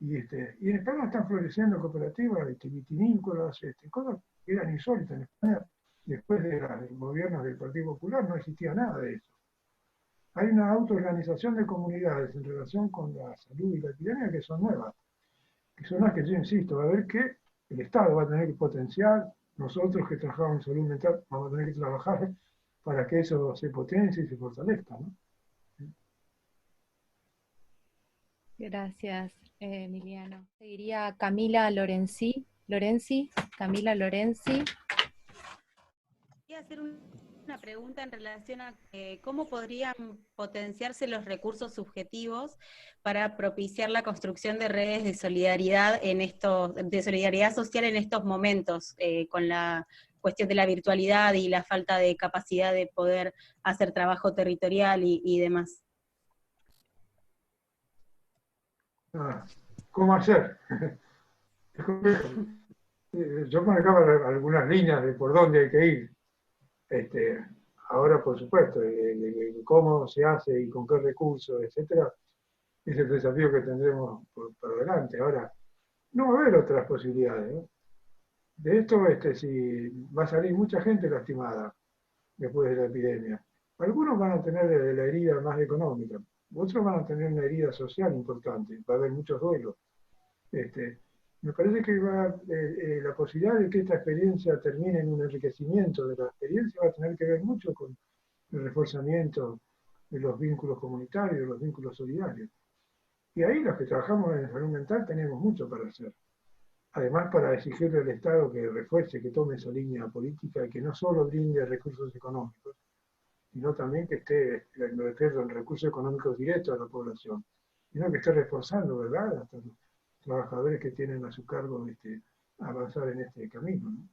[SPEAKER 3] y en España están floreciendo cooperativas vitivinícolas, cosas que eran insólitas en España. Después de los gobiernos del Partido Popular no existía nada de eso. Hay una autoorganización de comunidades en relación con la salud y la epidemia que son nuevas, que son las que yo insisto, va a ver que el Estado va a tener que potenciar, nosotros que trabajamos en salud mental vamos a tener que trabajar para que eso se potencie y se fortalezca, ¿no?
[SPEAKER 2] Gracias, Emiliano. Seguiría Camila Lorenzi. Camila Lorenzi.
[SPEAKER 9] Quería hacer una pregunta en relación a cómo podrían potenciarse los recursos subjetivos para propiciar la construcción de redes de solidaridad de solidaridad social en estos momentos, con la cuestión de la virtualidad y la falta de capacidad de poder hacer trabajo territorial y demás.
[SPEAKER 3] ¿Cómo hacer? Yo marcaba algunas líneas de por dónde hay que ir. Ahora, por supuesto, cómo se hace y con qué recursos, etcétera, es el desafío que tendremos por delante. Ahora, no va a haber otras posibilidades, ¿no? De esto, si va a salir mucha gente lastimada después de la epidemia. Algunos van a tener la herida más económica, otros van a tener una herida social importante, va a haber muchos duelos. Me parece que la posibilidad de que esta experiencia termine en un enriquecimiento de la experiencia va a tener que ver mucho con el reforzamiento de los vínculos comunitarios, de los vínculos solidarios. Y ahí los que trabajamos en salud mental tenemos mucho para hacer. Además, para exigirle al Estado que refuerce, que tome esa línea política y que no solo brinde recursos económicos, sino también que esté, me refiero a recursos económicos directos a la población, sino que esté reforzando, ¿verdad?, hasta los trabajadores que tienen a su cargo avanzar en este camino, ¿no?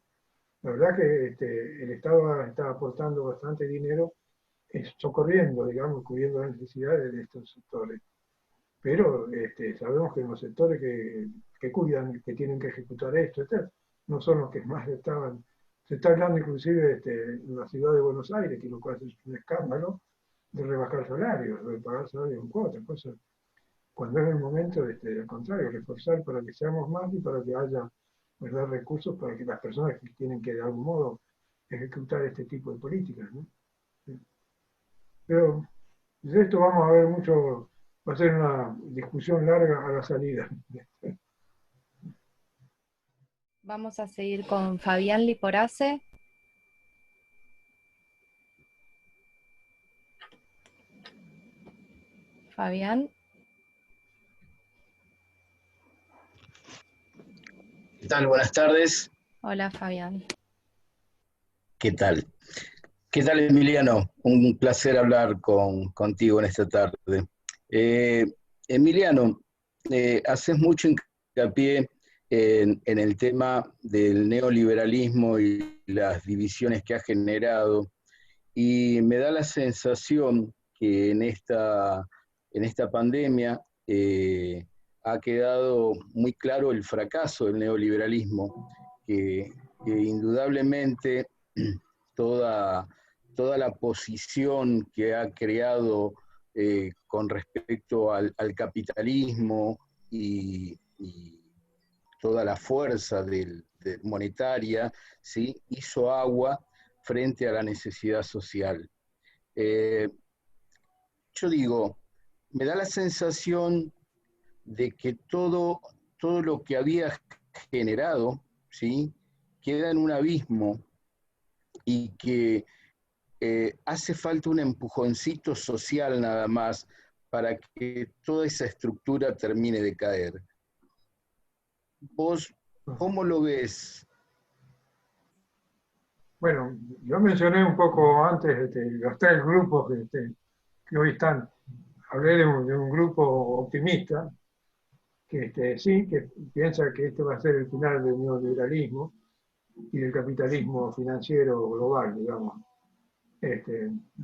[SPEAKER 3] La verdad que el Estado está aportando bastante dinero, socorriendo, digamos, cubriendo las necesidades de estos sectores. Pero sabemos que los sectores que cuidan, que tienen que ejecutar esto, no son los que más estaban. Se está hablando inclusive en la ciudad de Buenos Aires, que lo cual es un escándalo, de rebajar salarios, de pagar salarios en cuotas, cosas. Cuando es el momento, al contrario, reforzar para que seamos más y para que haya, ¿verdad?, recursos para que las personas que tienen que de algún modo ejecutar este tipo de políticas, ¿no? Pero de esto vamos a ver mucho, va a ser una discusión larga a la salida.
[SPEAKER 2] Vamos a seguir con Fabián Liporace. Fabián.
[SPEAKER 10] ¿Qué tal? Buenas tardes.
[SPEAKER 2] Hola, Fabián.
[SPEAKER 10] ¿Qué tal? ¿Qué tal, Emiliano? Un placer hablar contigo en esta tarde. Emiliano, haces mucho hincapié en el tema del neoliberalismo y las divisiones que ha generado, y me da la sensación que en esta pandemia ha quedado muy claro el fracaso del neoliberalismo, que indudablemente toda la posición que ha creado con respecto al capitalismo y toda la fuerza monetaria, ¿sí?, hizo agua frente a la necesidad social. Yo digo, me da la sensación de que todo lo que había generado, ¿sí?, queda en un abismo, y que hace falta un empujoncito social nada más para que toda esa estructura termine de caer. ¿Vos cómo lo ves?
[SPEAKER 3] Bueno, yo mencioné un poco antes los tres grupos que hoy están. Hablé de un grupo optimista, que sí, que piensa que este va a ser el final del neoliberalismo y del capitalismo financiero global, digamos.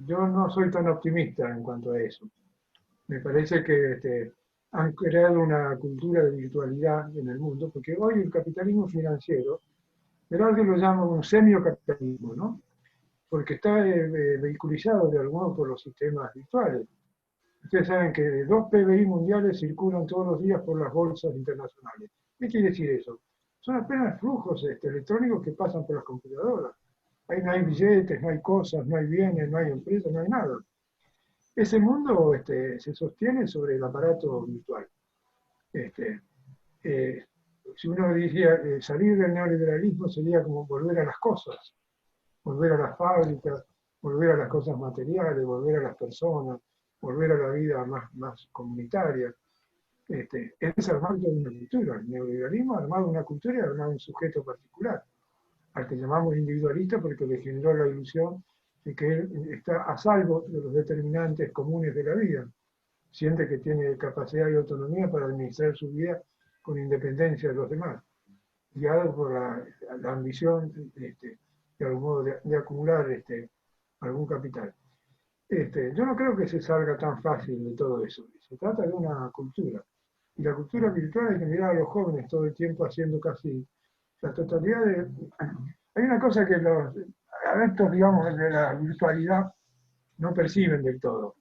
[SPEAKER 3] Yo no soy tan optimista en cuanto a eso. Me parece que han creado una cultura de virtualidad en el mundo, porque hoy el capitalismo financiero, pero alguien lo llama un semiocapitalismo, ¿no? porque está vehiculizado de algún modo por los sistemas virtuales. Ustedes saben que 2 PBI mundiales circulan todos los días por las bolsas internacionales. ¿Qué quiere decir eso? Son apenas flujos electrónicos que pasan por las computadoras. Ahí no hay billetes, no hay cosas, no hay bienes, no hay empresas, no hay nada. Ese mundo se sostiene sobre el aparato virtual. Si uno decía salir del neoliberalismo sería como volver a las cosas, volver a las fábricas, volver a las cosas materiales, volver a las personas, volver a la vida más comunitaria. Es armar toda una cultura. El neoliberalismo ha armado una cultura y ha armado un sujeto particular, al que llamamos individualista porque le generó la ilusión de que él está a salvo de los determinantes comunes de la vida. Siente que tiene capacidad y autonomía para administrar su vida con independencia de los demás, guiado por la ambición de algún modo de acumular algún capital. Yo no creo que se salga tan fácil de todo eso. Se trata de una cultura. Y la cultura virtual hay que mirar a los jóvenes todo el tiempo haciendo casi la totalidad de... Hay una cosa que los adeptos, digamos, de la virtualidad no perciben del todo.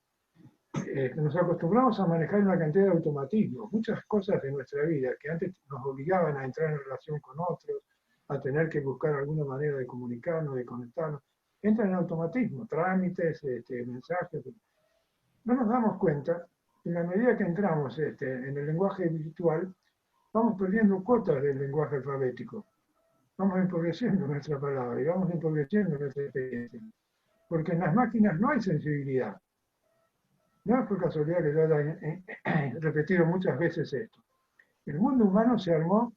[SPEAKER 3] Nos acostumbramos a manejar una cantidad de automatismos, muchas cosas de nuestra vida que antes nos obligaban a entrar en relación con otros, a tener que buscar alguna manera de comunicarnos, de conectarnos. Entran en automatismo, trámites, mensajes. No nos damos cuenta, en la medida que entramos en el lenguaje virtual, vamos perdiendo cuotas del lenguaje alfabético. Vamos empobreciendo nuestra palabra y vamos empobreciendo nuestra experiencia. Porque en las máquinas no hay sensibilidad. No es por casualidad que yo haya repetido muchas veces esto. El mundo humano se armó,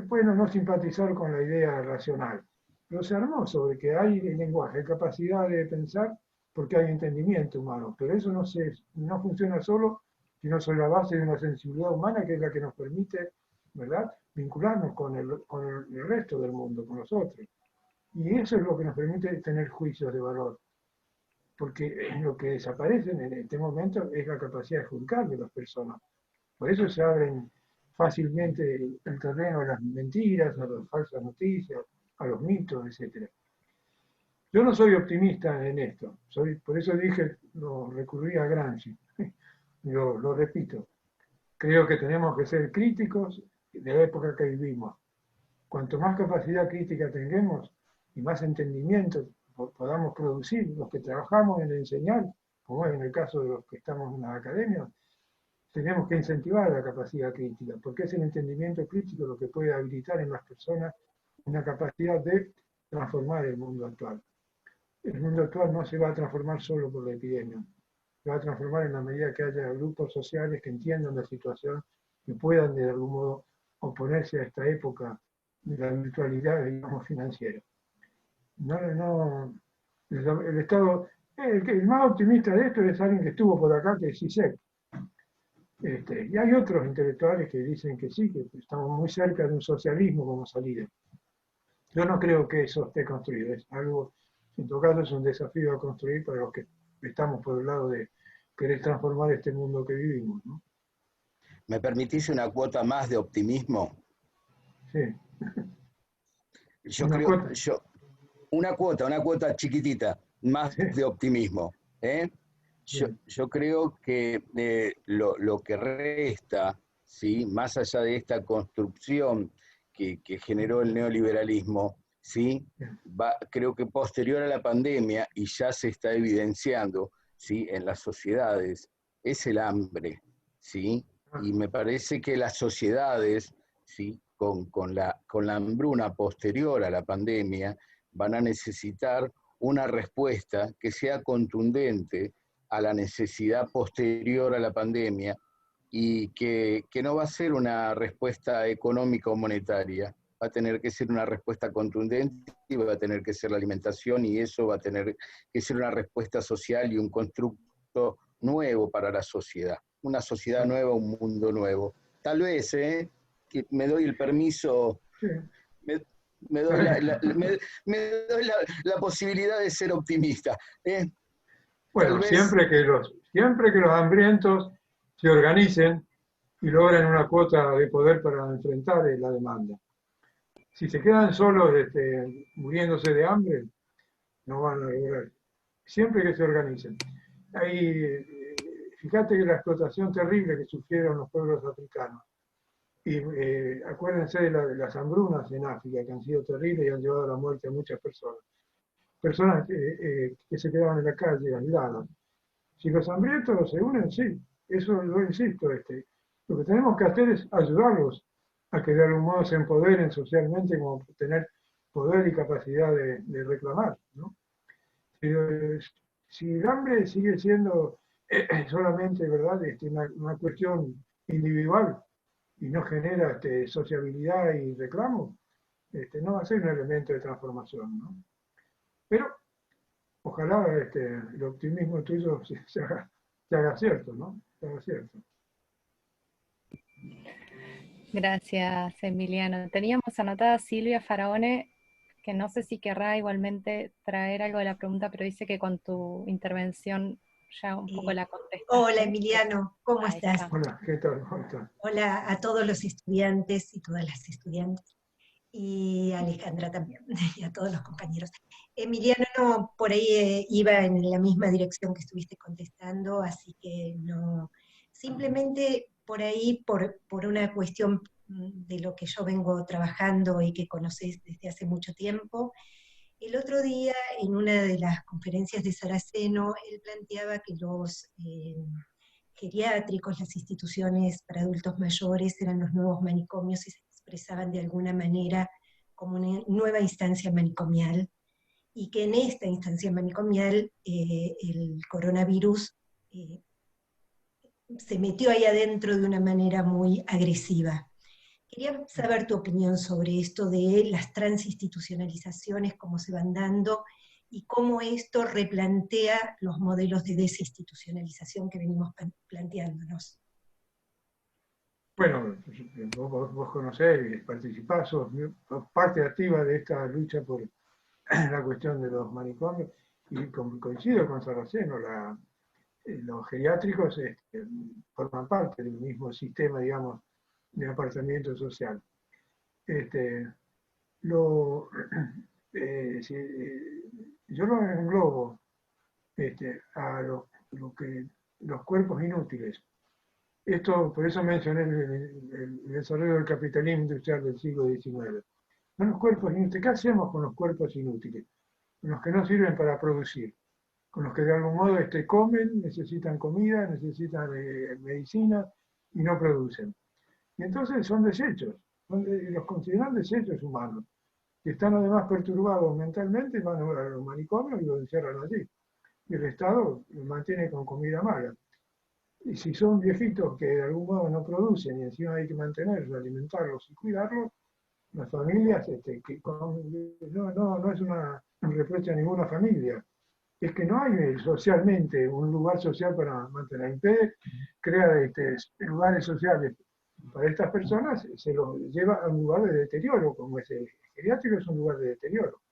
[SPEAKER 3] bueno, no simpatizar con la idea racional, pero se armó sobre que hay lenguaje, hay capacidad de pensar porque hay entendimiento humano, pero eso no funciona solo, sino sobre la base de una sensibilidad humana que es la que nos permite, ¿verdad?, vincularnos con el resto del mundo, con los otros. Y eso es lo que nos permite tener juicios de valor. Porque lo que desaparece en este momento es la capacidad de juzgar de las personas. Por eso se abren fácilmente el terreno a las mentiras, a las falsas noticias, a los mitos, etc. Yo no soy optimista en esto, por eso recurrí a Gramsci, lo repito. Creo que tenemos que ser críticos de la época que vivimos. Cuanto más capacidad crítica tengamos y más entendimiento podamos producir, los que trabajamos en enseñar, como es en el caso de los que estamos en las academias, tenemos que incentivar la capacidad crítica, porque es el entendimiento crítico lo que puede habilitar en las personas una capacidad de transformar el mundo actual. El mundo actual no se va a transformar solo por la epidemia, se va a transformar en la medida que haya grupos sociales que entiendan la situación y puedan de algún modo oponerse a esta época de la virtualidad, digamos, financiera. El Estado, el más optimista de esto es alguien que estuvo por acá, que es Zizek. Y hay otros intelectuales que dicen que sí, que estamos muy cerca de un socialismo como salida. Yo no creo que eso esté construido, es algo, en todo caso es un desafío a construir para los que estamos por el lado de querer transformar este mundo que vivimos, ¿no?
[SPEAKER 10] ¿Me permitís una cuota más de optimismo?
[SPEAKER 3] Sí.
[SPEAKER 10] Una cuota chiquitita, más de optimismo. Yo creo que lo que resta, ¿sí?, más allá de esta construcción que generó el neoliberalismo, ¿sí?, creo que posterior a la pandemia, y ya se está evidenciando, ¿sí?, en las sociedades, es el hambre, ¿sí? Y me parece que las sociedades, ¿sí?, con la hambruna posterior a la pandemia, van a necesitar una respuesta que sea contundente a la necesidad posterior a la pandemia y que no va a ser una respuesta económica o monetaria, va a tener que ser una respuesta contundente y va a tener que ser la alimentación, y eso va a tener que ser una respuesta social y un constructo nuevo para la sociedad. Una sociedad nueva, un mundo nuevo. Tal vez, que me doy el permiso, me doy la posibilidad de ser optimista.
[SPEAKER 3] Bueno, siempre que los hambrientos se organicen y logren una cuota de poder para enfrentar la demanda. Si se quedan solos muriéndose de hambre, no van a lograr. Siempre que se organicen. Fíjate que la explotación terrible que sufrieron los pueblos africanos. Y acuérdense de las hambrunas en África, que han sido terribles y han llevado a la muerte a muchas personas. Personas que se quedaban en la calle, aisladas. Si los hambrientos se unen, sí, eso lo insisto. Lo que tenemos que hacer es ayudarlos a que de algún modo se empoderen socialmente, como tener poder y capacidad de reclamar, ¿no? Si el hambre sigue siendo solamente, ¿verdad?, una cuestión individual y no genera sociabilidad y reclamo, no va a ser un elemento de transformación, ¿no? Pero ojalá el optimismo tuyo se haga cierto, ¿no? Se haga cierto.
[SPEAKER 2] Gracias, Emiliano. Teníamos anotada a Silvia Faraone, que no sé si querrá igualmente traer algo de la pregunta, pero dice que con tu intervención ya un poco la contestaste.
[SPEAKER 11] Hola, Emiliano, ¿cómo estás?
[SPEAKER 3] Hola, ¿qué tal? ¿Cómo estás?
[SPEAKER 11] Hola a todos los estudiantes y todas las estudiantes, y a Alejandra también, y a todos los compañeros. Emiliano, no, por ahí iba en la misma dirección que estuviste contestando, así que no, simplemente por ahí, por una cuestión de lo que yo vengo trabajando y que conocés desde hace mucho tiempo. El otro día, en una de las conferencias de Saraceno, él planteaba que los geriátricos, las instituciones para adultos mayores, eran los nuevos manicomios y se expresaban de alguna manera como una nueva instancia manicomial, y que en esta instancia manicomial el coronavirus se metió ahí adentro de una manera muy agresiva. Quería saber tu opinión sobre esto de las transinstitucionalizaciones, cómo se van dando, y cómo esto replantea los modelos de desinstitucionalización que venimos planteándonos.
[SPEAKER 3] Bueno, vos conocés y participás, sos parte activa de esta lucha por la cuestión de los manicomios, y coincido con Saraceno, los geriátricos forman parte del mismo sistema, digamos, de apartamiento social. Yo lo englobo a los cuerpos inútiles. Esto, por eso mencioné el desarrollo del capitalismo industrial del siglo XIX. Son los cuerpos inútiles. ¿Qué hacemos con los cuerpos inútiles? Con los que no sirven para producir, con los que de algún modo comen, necesitan comida, necesitan medicina y no producen. Y entonces son desechos, los consideran desechos humanos, que están además perturbados mentalmente, van a los manicomios y los encierran allí. Y el Estado los mantiene con comida mala. Y si son viejitos que de algún modo no producen y encima hay que mantenerlos, alimentarlos y cuidarlos, las familias, no es un reproche a ninguna familia, es que no hay socialmente un lugar social para mantener. Impede crear lugares sociales para estas personas, se los lleva a un lugar de deterioro, como es el geriátrico, es un lugar de deterioro.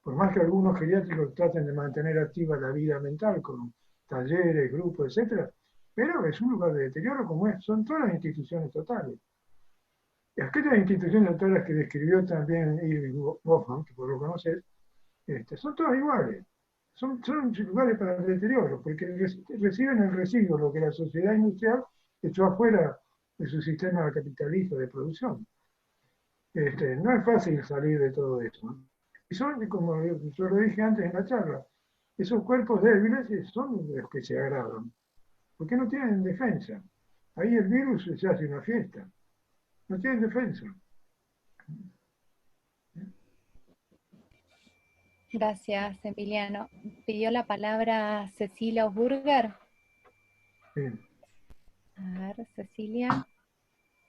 [SPEAKER 3] Por más que algunos geriátricos traten de mantener activa la vida mental con talleres, grupos, etc., pero es un lugar de deterioro como son todas las instituciones totales. Y aquellas instituciones totales que describió también Irving Goffman, que por lo conocer, son todas iguales. Son lugares para el deterioro, porque reciben el residuo, lo que la sociedad industrial echó afuera de su sistema capitalista de producción. No es fácil salir de todo eso, ¿no? Y son, como yo lo dije antes en la charla, esos cuerpos débiles son los que se agravan, porque no tienen defensa. Ahí el virus se hace una fiesta. No tienen defensa.
[SPEAKER 2] Gracias, Emiliano. Pidió la palabra Cecilia Osburger.
[SPEAKER 3] Sí.
[SPEAKER 2] A ver, Cecilia.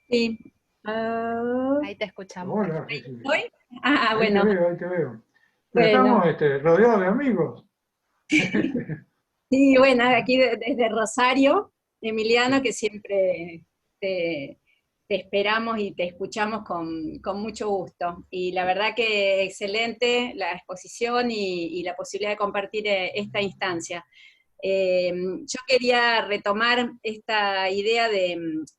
[SPEAKER 12] Sí.
[SPEAKER 2] Ahí te escuchamos.
[SPEAKER 3] Hola,
[SPEAKER 12] ¿Hoy? Ah, bueno.
[SPEAKER 3] Ahí te veo. Bueno. Estamos rodeados de amigos.
[SPEAKER 12] Sí, bueno, aquí desde Rosario, Emiliano, que siempre te esperamos y te escuchamos con mucho gusto. Y la verdad que excelente la exposición y la posibilidad de compartir esta instancia. Yo quería retomar esta idea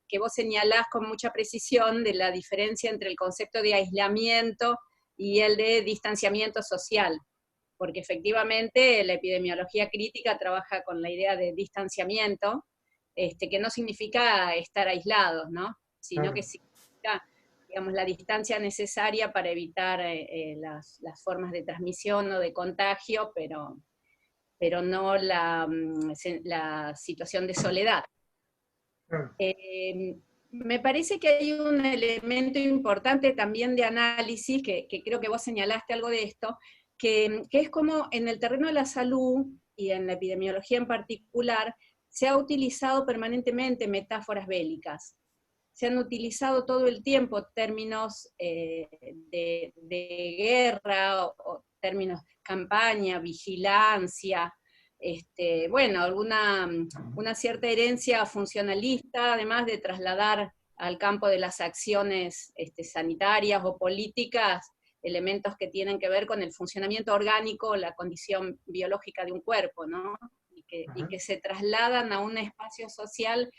[SPEAKER 12] que vos señalás con mucha precisión de la diferencia entre el concepto de aislamiento y el de distanciamiento social, porque efectivamente la epidemiología crítica trabaja con la idea de distanciamiento, que no significa estar aislados, ¿no? Sino que significa, digamos, la distancia necesaria para evitar las formas de transmisión o de contagio, pero no la situación de soledad. Me parece que hay un elemento importante también de análisis, que creo que vos señalaste algo de esto, que es como en el terreno de la salud, y en la epidemiología en particular, se ha utilizado permanentemente metáforas bélicas. Se han utilizado todo el tiempo términos de guerra, o términos campaña, vigilancia, bueno, una cierta herencia funcionalista, además de trasladar al campo de las acciones sanitarias o políticas elementos que tienen que ver con el funcionamiento orgánico, la condición biológica de un cuerpo, ¿no? Y que se trasladan a un espacio social,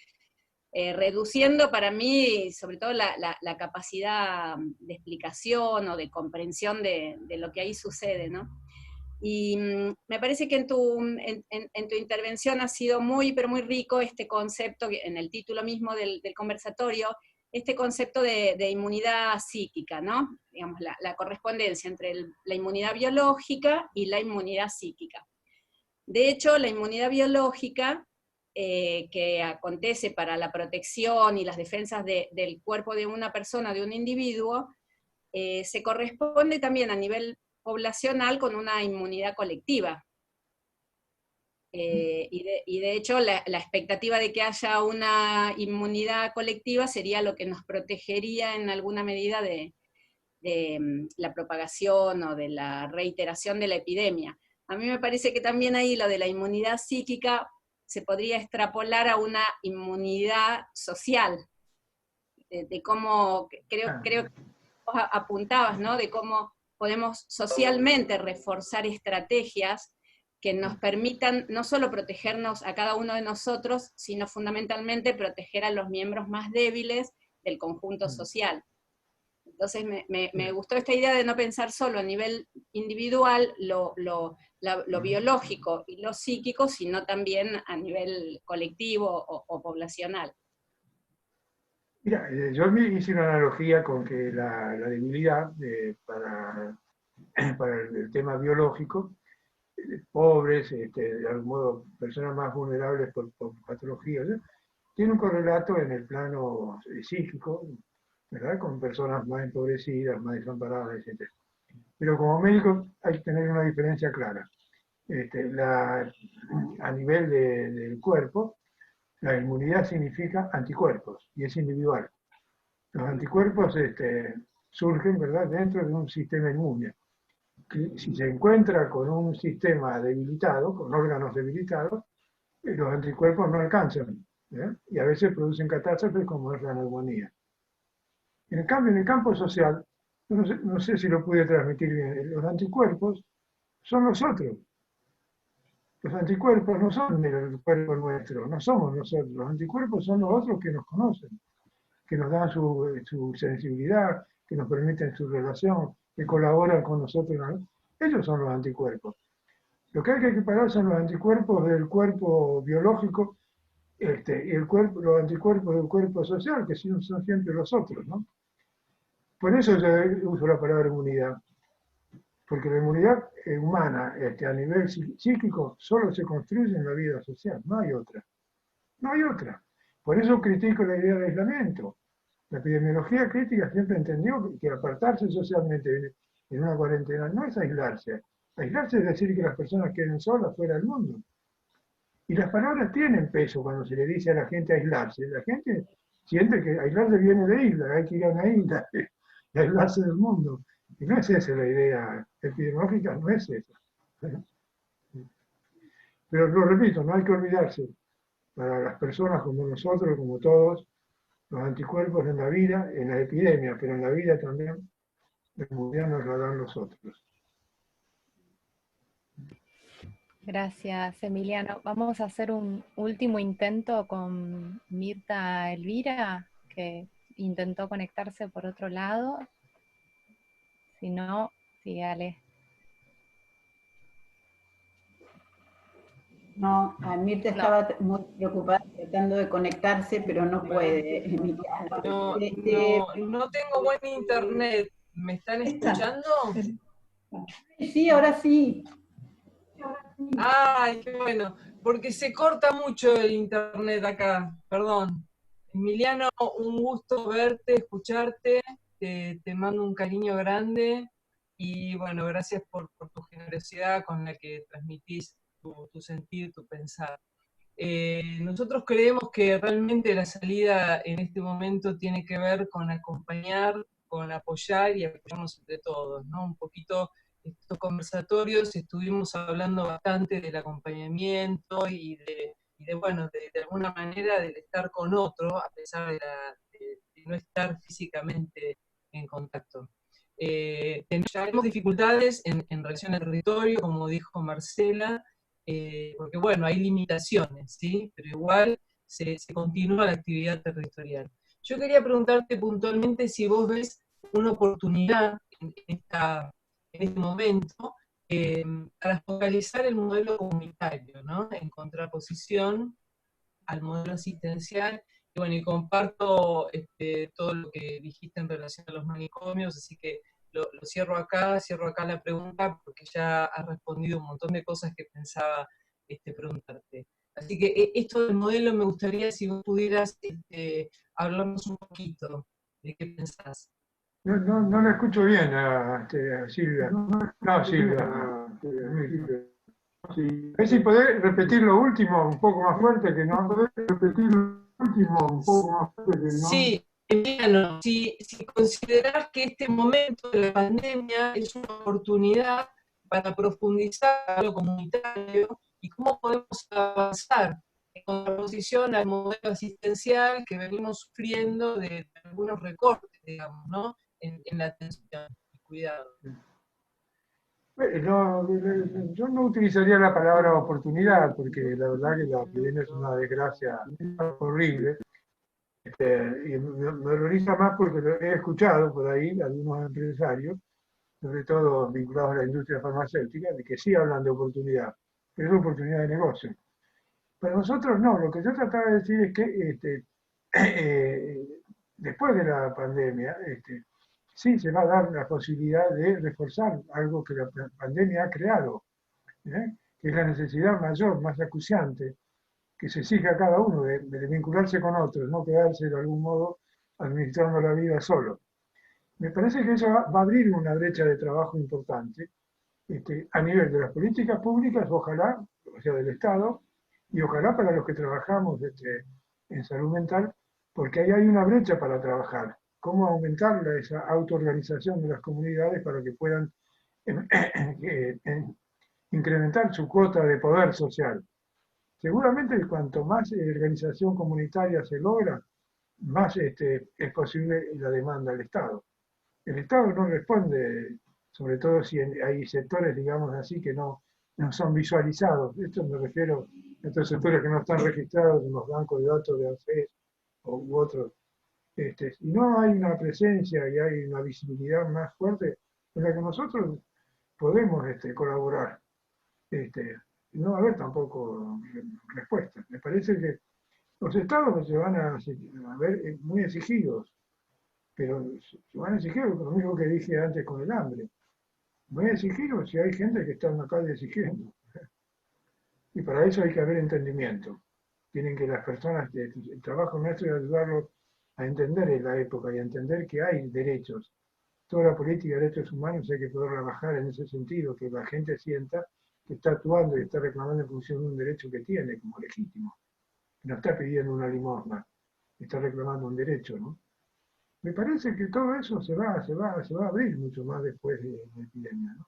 [SPEAKER 12] reduciendo para mí, sobre todo, la capacidad de explicación o de comprensión de lo que ahí sucede, ¿no? Y me parece que en tu intervención ha sido muy, pero muy rico este concepto, en el título mismo del conversatorio, este concepto de inmunidad psíquica, ¿no? Digamos, la correspondencia entre la inmunidad biológica y la inmunidad psíquica. De hecho, la inmunidad biológica, que acontece para la protección y las defensas del cuerpo de una persona, de un individuo, se corresponde también a nivel poblacional con una inmunidad colectiva. Y de hecho la expectativa de que haya una inmunidad colectiva sería lo que nos protegería en alguna medida de la propagación o de la reiteración de la epidemia. A mí me parece que también ahí lo de la inmunidad psíquica se podría extrapolar a una inmunidad social, de cómo, creo que vos apuntabas, ¿no? De cómo podemos socialmente reforzar estrategias que nos permitan no solo protegernos a cada uno de nosotros, sino fundamentalmente proteger a los miembros más débiles del conjunto social. Entonces me gustó esta idea de no pensar solo a nivel individual lo biológico y lo psíquico, sino también a nivel colectivo o poblacional.
[SPEAKER 3] Mira, yo hice una analogía con que la debilidad para el tema biológico, pobres, de algún modo personas más vulnerables por patologías, tiene un correlato en el plano psíquico, ¿verdad? Con personas más empobrecidas, más desamparadas, etc. Pero como médico hay que tener una diferencia clara. A nivel del cuerpo, la inmunidad significa anticuerpos y es individual. Los anticuerpos surgen, ¿verdad?, dentro de un sistema inmune. Que si se encuentra con un sistema debilitado, con órganos debilitados, los anticuerpos no alcanzan, y a veces producen catástrofes como es la neumonía. En cambio, en el campo social, no sé si lo pude transmitir bien, los anticuerpos son nosotros. Los anticuerpos no son el cuerpo nuestro, no somos nosotros. Los anticuerpos son los otros que nos conocen, que nos dan su sensibilidad, que nos permiten su relación, que colaboran con nosotros. Ellos son los anticuerpos. Lo que hay que equiparar son los anticuerpos del cuerpo biológico y los anticuerpos del cuerpo social, que son siempre los otros, ¿no? Por eso yo uso la palabra inmunidad, porque la inmunidad humana a nivel psíquico solo se construye en la vida social, no hay otra. No hay otra. Por eso critico la idea de aislamiento. La epidemiología crítica siempre entendió que apartarse socialmente en una cuarentena no es aislarse. Aislarse es decir que las personas queden solas fuera del mundo. Y las palabras tienen peso cuando se le dice a la gente aislarse. La gente siente que aislarse viene de isla, hay que ir a una isla y aislarse del mundo. Y no es esa la idea epidemiológica, no es esa. Pero lo repito, no hay que olvidarse, para las personas como nosotros, como todos, los anticuerpos en la vida, en la epidemia, pero en la vida también, la inmunidad nos la dan los otros.
[SPEAKER 2] Gracias, Emiliano. Vamos a hacer un último intento con Mirta Elvira, que intentó conectarse por otro lado. Si no, sí, Ale.
[SPEAKER 1] No, Mirta estaba muy preocupada tratando de conectarse, pero no puede.
[SPEAKER 13] No tengo buen internet. ¿Me están escuchando?
[SPEAKER 1] Sí, ahora sí.
[SPEAKER 13] Ay, qué bueno, porque se corta mucho el internet acá, perdón. Emiliano, un gusto verte, escucharte, te mando un cariño grande y bueno, gracias por tu generosidad con la que transmitís tu sentir, tu pensar. Nosotros creemos que realmente la salida en este momento tiene que ver con acompañar, con apoyar y apoyarnos entre todos, ¿no? Un poquito estos conversatorios estuvimos hablando bastante del acompañamiento y bueno, de alguna manera del estar con otro a pesar de no estar físicamente en contacto. Tenemos dificultades en relación al territorio, como dijo Marcela, porque bueno, hay limitaciones, ¿sí? Pero igual se continúa la actividad territorial. Yo quería preguntarte puntualmente si vos ves una oportunidad en este momento para focalizar el modelo comunitario, ¿no? En contraposición al modelo asistencial. Y bueno, y comparto todo lo que dijiste en relación a los manicomios, así que lo cierro acá la pregunta porque ya has respondido un montón de cosas que pensaba preguntarte. Así que esto del modelo me gustaría si vos pudieras hablarnos un poquito de qué pensás.
[SPEAKER 3] No la escucho bien a Silvia. No, Silvia. A ver si podés repetir lo último un poco más fuerte que no.
[SPEAKER 13] Sí, Emiliano, si considerás que este momento de la pandemia es una oportunidad para profundizar lo comunitario y cómo podemos avanzar en contraposición al modelo asistencial que venimos sufriendo de algunos recortes, digamos, ¿no? En la atención y cuidado.
[SPEAKER 3] Yo no utilizaría la palabra oportunidad, porque la verdad que la epidemia es una desgracia horrible. Y me horroriza más porque lo he escuchado por ahí algunos empresarios, sobre todo vinculados a la industria farmacéutica, de que sí hablan de oportunidad, pero es oportunidad de negocio. Para nosotros no, lo que yo trataba de decir es que después de la pandemia, sí se va a dar la posibilidad de reforzar algo que la pandemia ha creado, que es la necesidad mayor, más acuciante, que se exige a cada uno de vincularse con otros, no quedarse de algún modo administrando la vida solo. Me parece que eso va a abrir una brecha de trabajo importante a nivel de las políticas públicas, ojalá, o sea, del Estado, y ojalá para los que trabajamos en salud mental, porque ahí hay una brecha para trabajar. Cómo aumentar esa autoorganización de las comunidades para que puedan incrementar su cuota de poder social. Seguramente cuanto más organización comunitaria se logra, más es posible la demanda del Estado. El Estado no responde, sobre todo si hay sectores, digamos así, que no son visualizados. Esto me refiero a estos sectores que no están registrados en los bancos de datos de ANSES u otros. Si no hay una presencia y hay una visibilidad más fuerte, en la que nosotros podemos colaborar. No va a haber tampoco respuesta. Me parece que los estados se van a ver muy exigidos, pero se van a exigir lo mismo que dije antes con el hambre. Muy exigidos si hay gente que está en la calle exigiendo. Y para eso hay que haber entendimiento. Tienen que las personas, el trabajo nuestro es ayudarlos a entender en la época y a entender que hay derechos. Toda la política de derechos humanos hay que poder trabajar en ese sentido, que la gente sienta que está actuando y está reclamando en función de un derecho que tiene como legítimo. No está pidiendo una limosna, está reclamando un derecho, ¿no? Me parece que todo eso se va a abrir mucho más después de la epidemia, ¿no?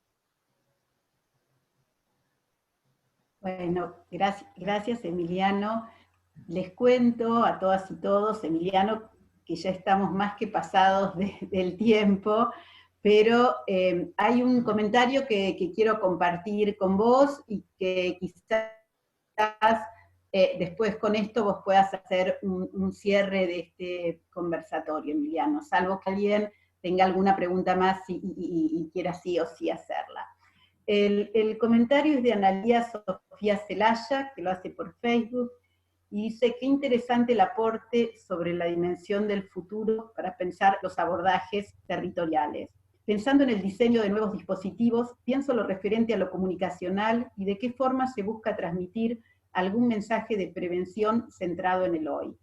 [SPEAKER 1] Bueno, gracias Emiliano. Les cuento a todas y todos, Emiliano, que ya estamos más que pasados del tiempo, pero hay un comentario que quiero compartir con vos y que quizás después con esto vos puedas hacer un cierre de este conversatorio, Emiliano, salvo que alguien tenga alguna pregunta más y quiera sí o sí hacerla. El comentario es de Analía Sofía Celaya, que lo hace por Facebook, y dice, qué interesante el aporte sobre la dimensión del futuro para pensar los abordajes territoriales. Pensando en el diseño de nuevos dispositivos, pienso lo referente a lo comunicacional y de qué forma se busca transmitir algún mensaje de prevención centrado en el hoy.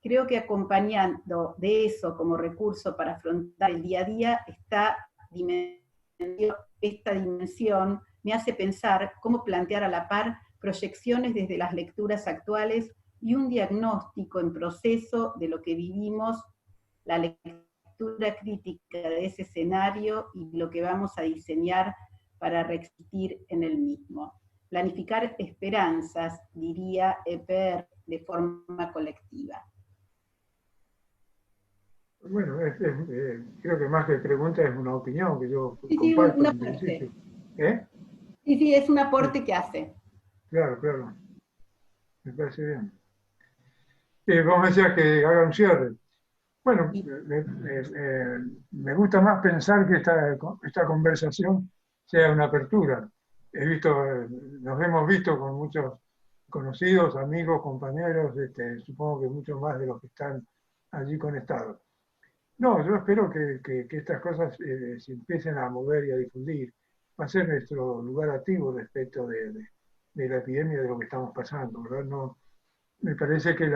[SPEAKER 1] Creo que acompañando de eso como recurso para afrontar el día a día, esta dimensión me hace pensar cómo plantear a la par proyecciones desde las lecturas actuales y un diagnóstico en proceso de lo que vivimos, la lectura crítica de ese escenario y lo que vamos a diseñar para reexistir en el mismo. Planificar esperanzas, diría EPR, de forma colectiva.
[SPEAKER 3] Bueno, creo que más que pregunta es una opinión que yo
[SPEAKER 1] sí,
[SPEAKER 3] comparto en principio.
[SPEAKER 1] Sí, es un aporte que hace.
[SPEAKER 3] Claro. Me parece bien. Vos me decías que haga un cierre. Bueno, me gusta más pensar que esta conversación sea una apertura. Nos hemos visto con muchos conocidos, amigos, compañeros, supongo que muchos más de los que están allí conectados. No, yo espero que estas cosas se empiecen a mover y a difundir. Va a ser nuestro lugar activo respecto de la epidemia, de lo que estamos pasando, ¿verdad? No, me parece que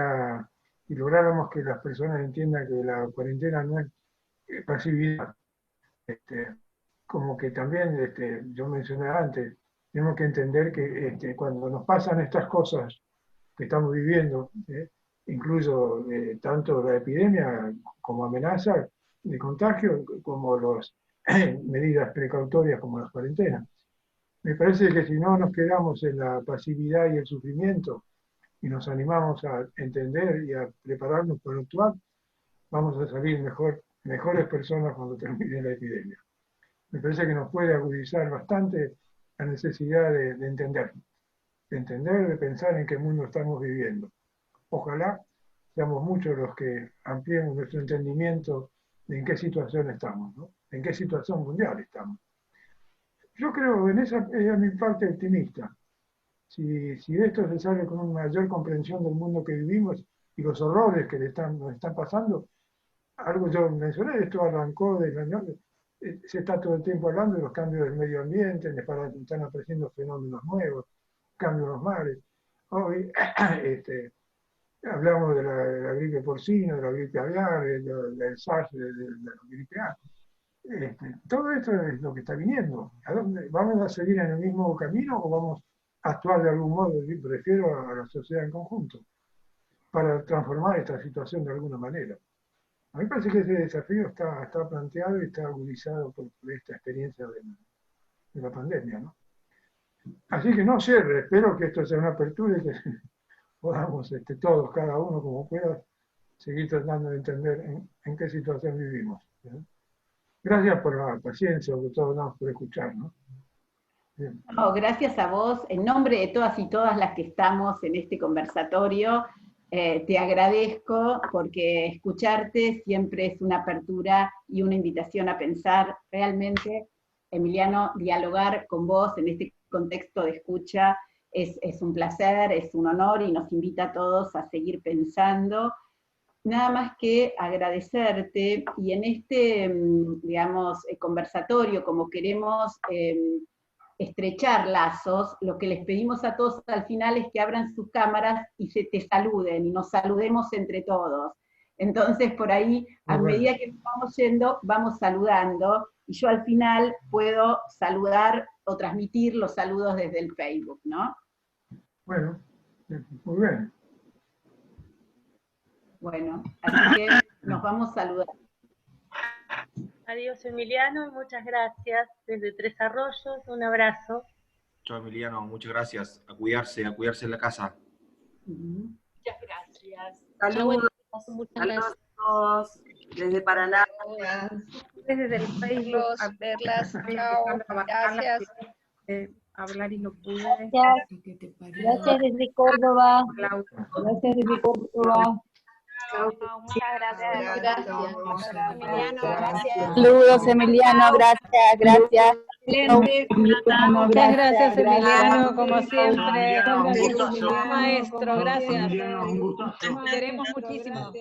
[SPEAKER 3] si lográramos que las personas entiendan que la cuarentena no es pasividad, como que también, yo mencioné antes, tenemos que entender que cuando nos pasan estas cosas que estamos viviendo, incluso tanto la epidemia como amenaza de contagio, como las medidas precautorias como las cuarentenas. Me parece que si no nos quedamos en la pasividad y el sufrimiento y nos animamos a entender y a prepararnos para actuar, vamos a salir mejores personas cuando termine la epidemia. Me parece que nos puede agudizar bastante la necesidad de entender, de pensar en qué mundo estamos viviendo. Ojalá seamos muchos los que ampliemos nuestro entendimiento de en qué situación estamos, ¿no? En qué situación mundial estamos. Yo creo, en esa es mi parte optimista. Si esto se sale con una mayor comprensión del mundo que vivimos y los horrores que nos están pasando, algo yo mencioné, esto arrancó se está todo el tiempo hablando de los cambios del medio ambiente, están apareciendo fenómenos nuevos, cambios en los mares. Hoy hablamos de la gripe porcina, de la gripe aviar, del SARS, de la gripe A. Todo esto es lo que está viniendo. ¿A dónde? ¿Vamos a seguir en el mismo camino o vamos a actuar de algún modo? Refiero a la sociedad en conjunto, para transformar esta situación de alguna manera. A mí me parece que ese desafío está planteado y está agudizado por esta experiencia de la pandemia, ¿no? Así que no cierre, espero que esto sea una apertura y que podamos todos, cada uno como pueda, seguir tratando de entender en qué situación vivimos, ¿no? Gracias por la paciencia, sobre todo por escuchar, ¿no?
[SPEAKER 1] No, gracias a vos, en nombre de todas y todas las que estamos en este conversatorio, te agradezco porque escucharte siempre es una apertura y una invitación a pensar realmente, Emiliano, dialogar con vos en este contexto de escucha es un placer, es un honor y nos invita a todos a seguir pensando. Nada más que agradecerte, y en este, digamos, conversatorio, como queremos estrechar lazos, lo que les pedimos a todos al final es que abran sus cámaras y te saluden, y nos saludemos entre todos. Entonces, por ahí, a medida que nos vamos yendo, vamos saludando, y yo al final puedo saludar o transmitir los saludos desde el Facebook, ¿no?
[SPEAKER 3] Bueno, muy bien.
[SPEAKER 1] Bueno, así que nos vamos saludando.
[SPEAKER 14] Adiós, Emiliano, y muchas gracias desde Tres Arroyos. Un abrazo.
[SPEAKER 8] Chao, Emiliano, muchas gracias. A cuidarse en la casa.
[SPEAKER 5] Muchas gracias.
[SPEAKER 15] Saludos. Muchas gracias a todos. Desde Paraná.
[SPEAKER 2] Desde el Facebook.
[SPEAKER 12] A verlas. Chao. Gracias.
[SPEAKER 2] Hablar y no pude.
[SPEAKER 16] Gracias. Gracias desde Córdoba. Gracias desde Córdoba.
[SPEAKER 9] Muchas gracias. Emiliano, gracias.
[SPEAKER 2] Saludos, Emiliano, gracias.
[SPEAKER 16] Muchas gracias, Emiliano, como siempre. Maestro, gracias. Te queremos muchísimo.